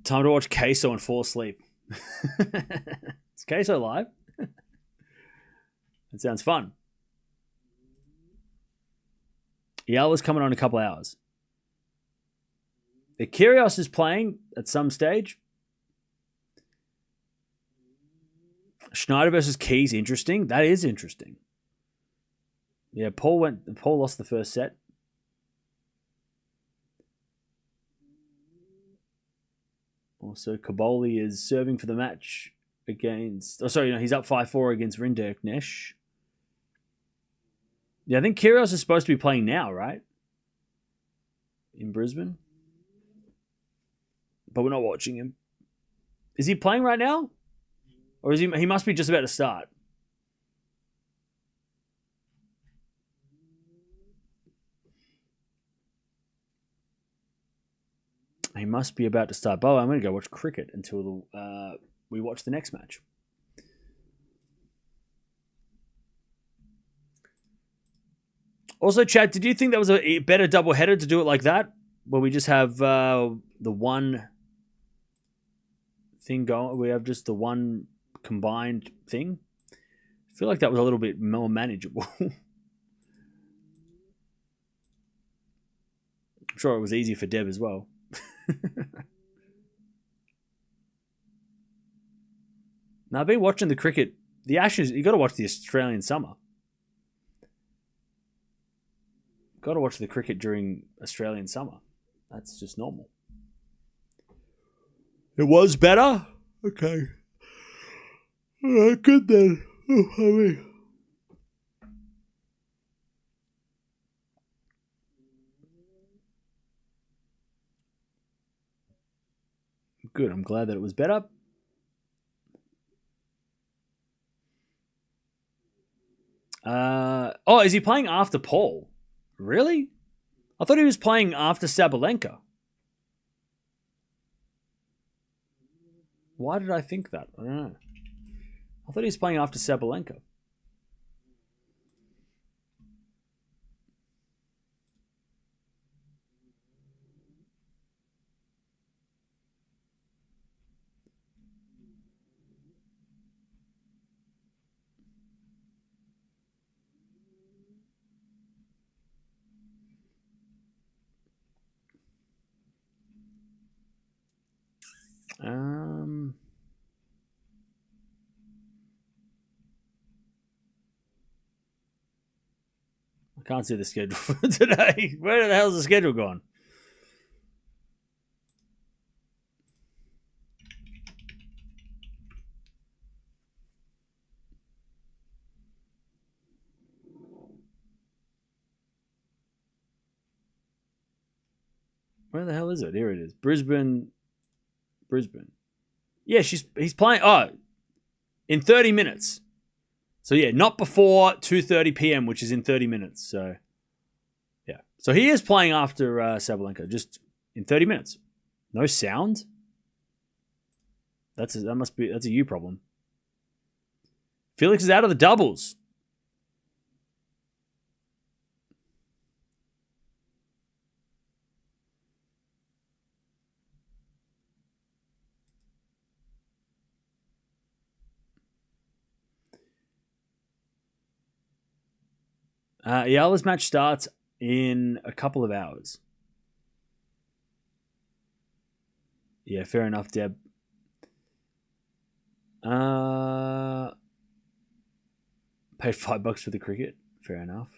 Time to watch Queso and fall asleep. Is Queso live? That sounds fun. Eala's coming on in a couple hours. The Kyrgios is playing at some stage. Schneider versus Keys, interesting. That is interesting. Yeah, Paul lost the first set. Also, Kaboli is serving for the match against... he's up 5-4 against Rinderknecht. Yeah, I think Kyrgios is supposed to be playing now, right? In Brisbane. But we're not watching him. Is he playing right now? Or is he must be just about to start. He must be about to start. By the way, I'm going to go watch cricket until we watch the next match. Also, Chad, did you think that was a better doubleheader to do it like that? Where we just have the one thing going. We have just the one combined thing. I feel like that was a little bit more manageable. I'm sure it was easy for Deb as well. Now, I've been watching the cricket. The Ashes, you got to watch the Australian summer. Got to watch the cricket during Australian summer. That's just normal. It was better? Okay. All right, good then. Good. I'm glad that it was better. Oh, is he playing after Paul? Really? I thought he was playing after Sabalenka. Why did I think that? I don't know. I thought he was playing after Sabalenka. I can't see the schedule for today. Where the hell's the schedule gone? Where the hell is it? Here it is. Brisbane. Yeah, he's playing. Oh, in 30 minutes. So yeah, not before 2:30 p.m., which is in 30 minutes. So yeah, so he is playing after Sabalenka, just in 30 minutes. No sound. That's a you problem. Felix is out of the doubles. Eala's match starts in a couple of hours. Yeah, fair enough, Deb. Paid $5 for the cricket. Fair enough.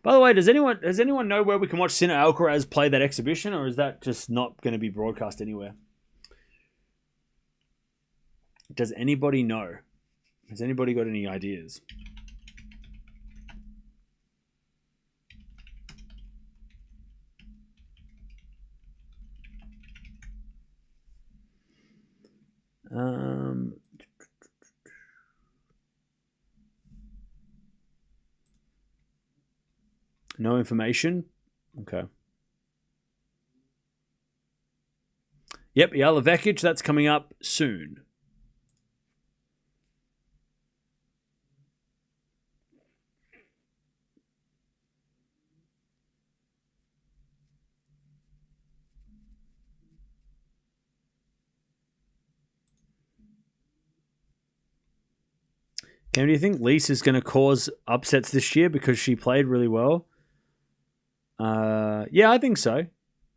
By the way, does anyone know where we can watch Sinner Alcaraz play that exhibition, or is that just not going to be broadcast anywhere? Does anybody know? Has anybody got any ideas? No information. Okay. Yep, Eala Vekic, that's coming up soon. Cam, do you think Lise is going to cause upsets this year because she played really well? Yeah, I think so.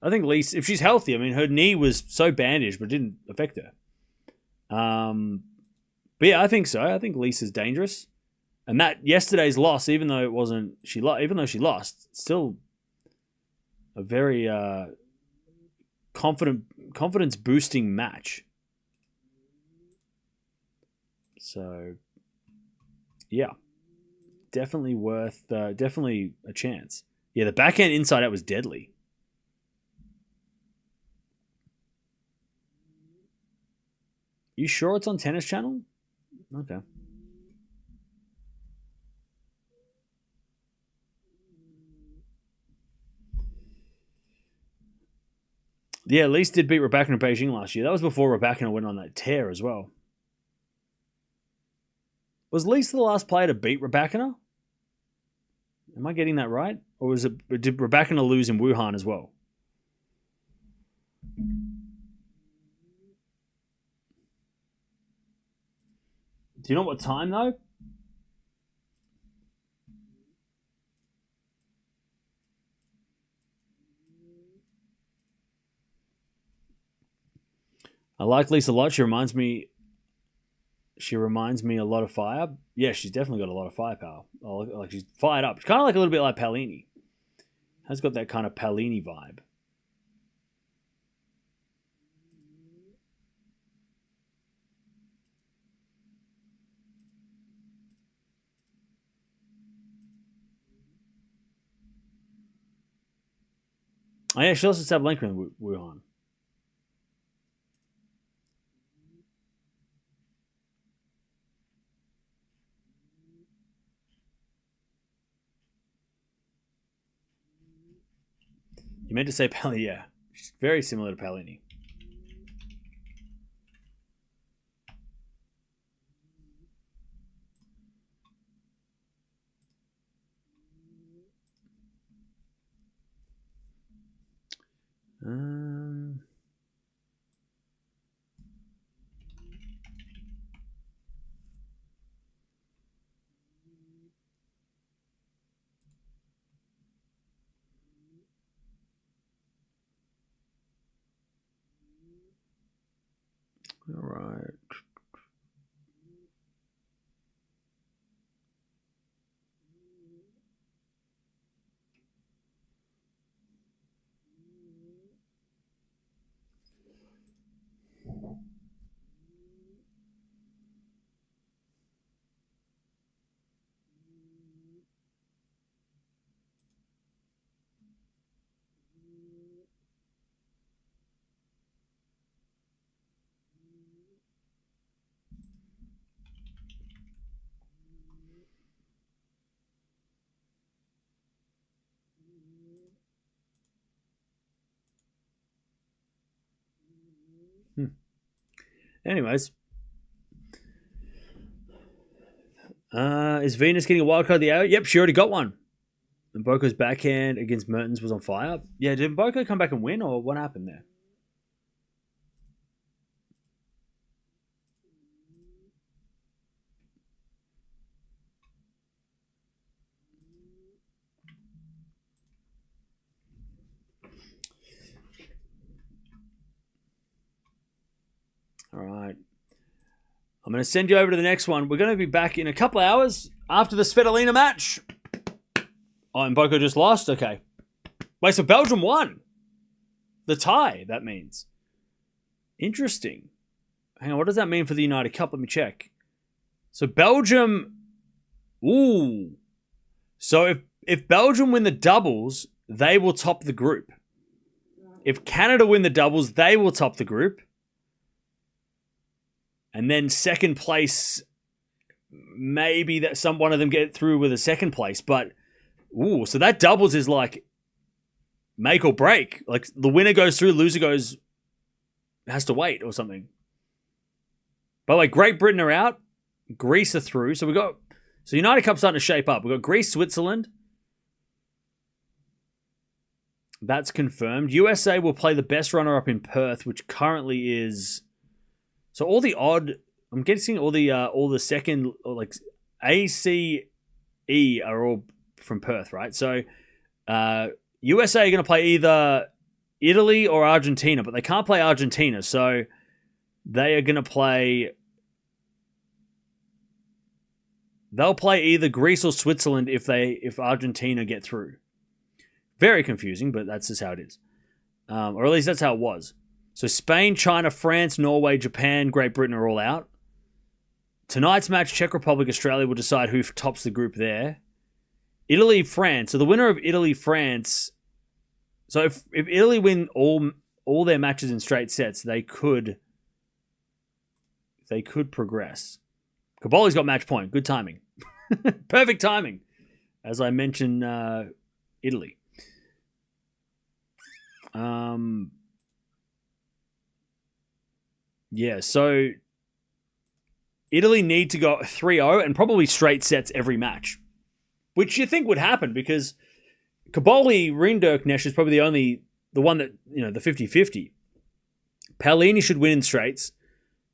I think Lise, if she's healthy, I mean, her knee was so bandaged, but it didn't affect her. But yeah, I think so. I think Lise is dangerous, and that yesterday's loss, even though it wasn't even though she lost, still a very confidence boosting match. So yeah, definitely definitely a chance. Yeah, the backhand inside out was deadly. You sure it's on Tennis Channel? Okay. Yeah, Lise did beat Raducanu in Beijing last year. That was before Raducanu went on that tear as well. Was Lise the last player to beat Raducanu? Am I getting that right? Or did Raducanu lose in Wuhan as well? Do you know what time though? I like Lise a lot. She reminds me a lot of fire. Yeah, she's definitely got a lot of firepower. Like she's fired up. She's kind of like a little bit like Palini. Has got that kind of Palini vibe. Oh yeah, she lost to Sabalenka in Wuhan. You meant to say Palini, yeah. She's very similar to Palini. All right. Anyways. Is Venus getting a wild card of the hour? Yep, she already got one. And Boko's backhand against Mertens was on fire. Yeah, did Boko come back and win, or what happened there? All right. I'm going to send you over to the next one. We're going to be back in a couple of hours after the Svitolina match. Oh, and Boko just lost? Okay. Wait, so Belgium won. The tie, that means. Interesting. Hang on, what does that mean for the United Cup? Let me check. So Belgium... Ooh. So if Belgium win the doubles, they will top the group. If Canada win the doubles, they will top the group. And then second place, maybe that one of them get through with a second place. But, ooh, so that doubles is like make or break. Like the winner goes through, loser has to wait or something. By the way, Great Britain are out. Greece are through. So United Cup's starting to shape up. We've got Greece, Switzerland. That's confirmed. USA will play the best runner-up in Perth, which currently is... So all the odd, I'm guessing all the second, or like ACE are all from Perth, right? So USA are going to play either Italy or Argentina, but they can't play Argentina. So they are going to play, they'll play either Greece or Switzerland if Argentina get through. Very confusing, but that's just how it is. Or at least that's how it was. So Spain, China, France, Norway, Japan, Great Britain are all out. Tonight's match, Czech Republic, Australia will decide who tops the group there. Italy, France. So the winner of Italy, France. So if Italy win all their matches in straight sets, they could progress. Caboli's got match point. Good timing. Perfect timing. As I mentioned, Italy. Yeah, so Italy need to go 3-0 and probably straight sets every match, which you think would happen because Caboli Rinderknecht is probably the one that, the 50-50. Palini should win in straights.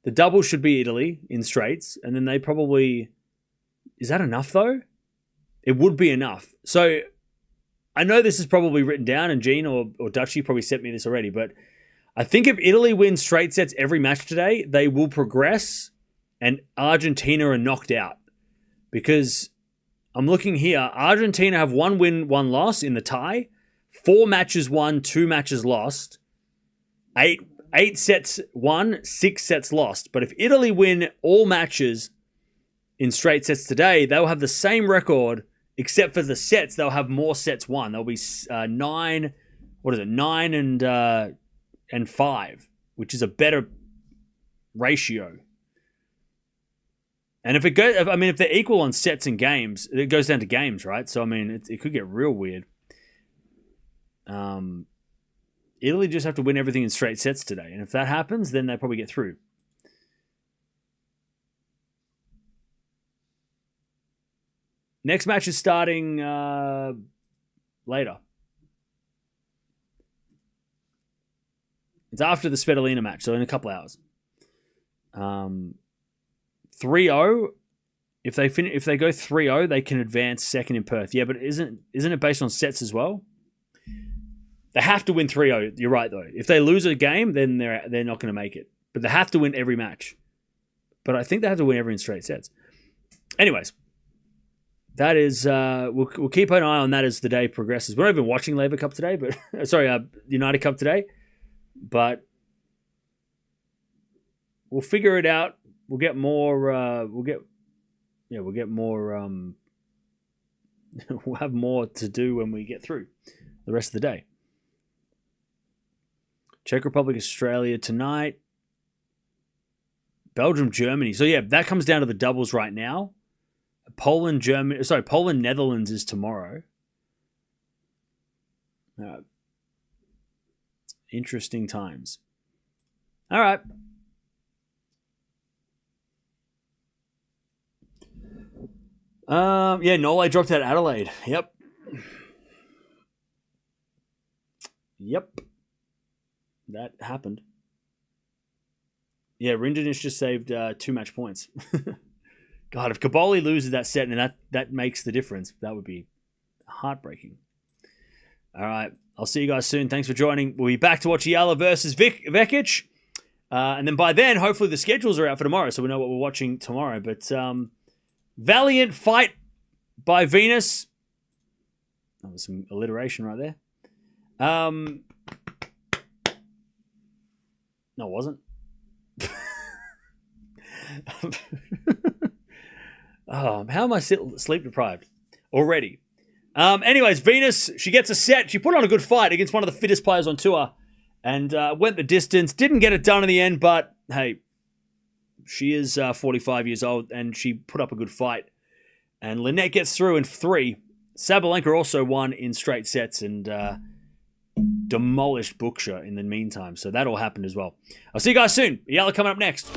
The double should be Italy in straights, and then they probably... Is that enough, though? It would be enough. So I know this is probably written down, and Gene or Dutchie probably sent me this already, but I think if Italy wins straight sets every match today, they will progress and Argentina are knocked out. Because I'm looking here, Argentina have 1 win, 1 loss in the tie, 4 matches won, 2 matches lost, 8 sets won, 6 sets lost. But if Italy win all matches in straight sets today, they'll have the same record, except for the sets, they'll have more sets won. They'll be 9 and 5, which is a better ratio. And if they're equal on sets and games, it goes down to games, right? So, it could get real weird. Italy just have to win everything in straight sets today. And if that happens, then they probably get through. Next match is starting later. It's after the Svitolina match, so in a couple hours. 3-0. If they go 3-0, they can advance second in Perth. Yeah, but isn't it based on sets as well? They have to win 3-0. You're right, though. If they lose a game, then they're not going to make it. But they have to win every match. But I think they have to win every in straight sets. Anyways, that is we'll keep an eye on that as the day progresses. We're not even watching Labour Cup today, but United Cup today. But we'll figure it out. We'll get more. We'll get more. We'll have more to do when we get through the rest of the day. Czech Republic, Australia tonight. Belgium, Germany. So yeah, that comes down to the doubles right now. Poland, Netherlands is tomorrow. Interesting times. All right. Nole dropped out of Adelaide. Yep. That happened. Yeah, Rinderknech just saved 2 match points. God, if Kaboli loses that set and that makes the difference, that would be heartbreaking. All right. I'll see you guys soon. Thanks for joining. We'll be back to watch Eala versus Vekic. And then by then, hopefully the schedules are out for tomorrow, so we know what we're watching tomorrow. But valiant fight by Venus. That was some alliteration right there. No, it wasn't. How am I sleep deprived already? Anyways, Venus, she gets a set. She put on a good fight against one of the fittest players on tour and went the distance. Didn't get it done in the end, but hey, she is 45 years old and she put up a good fight. And Linette gets through in 3. Sabalenka also won in straight sets and demolished Bucsa in the meantime. So that all happened as well. I'll see you guys soon. Eala coming up next.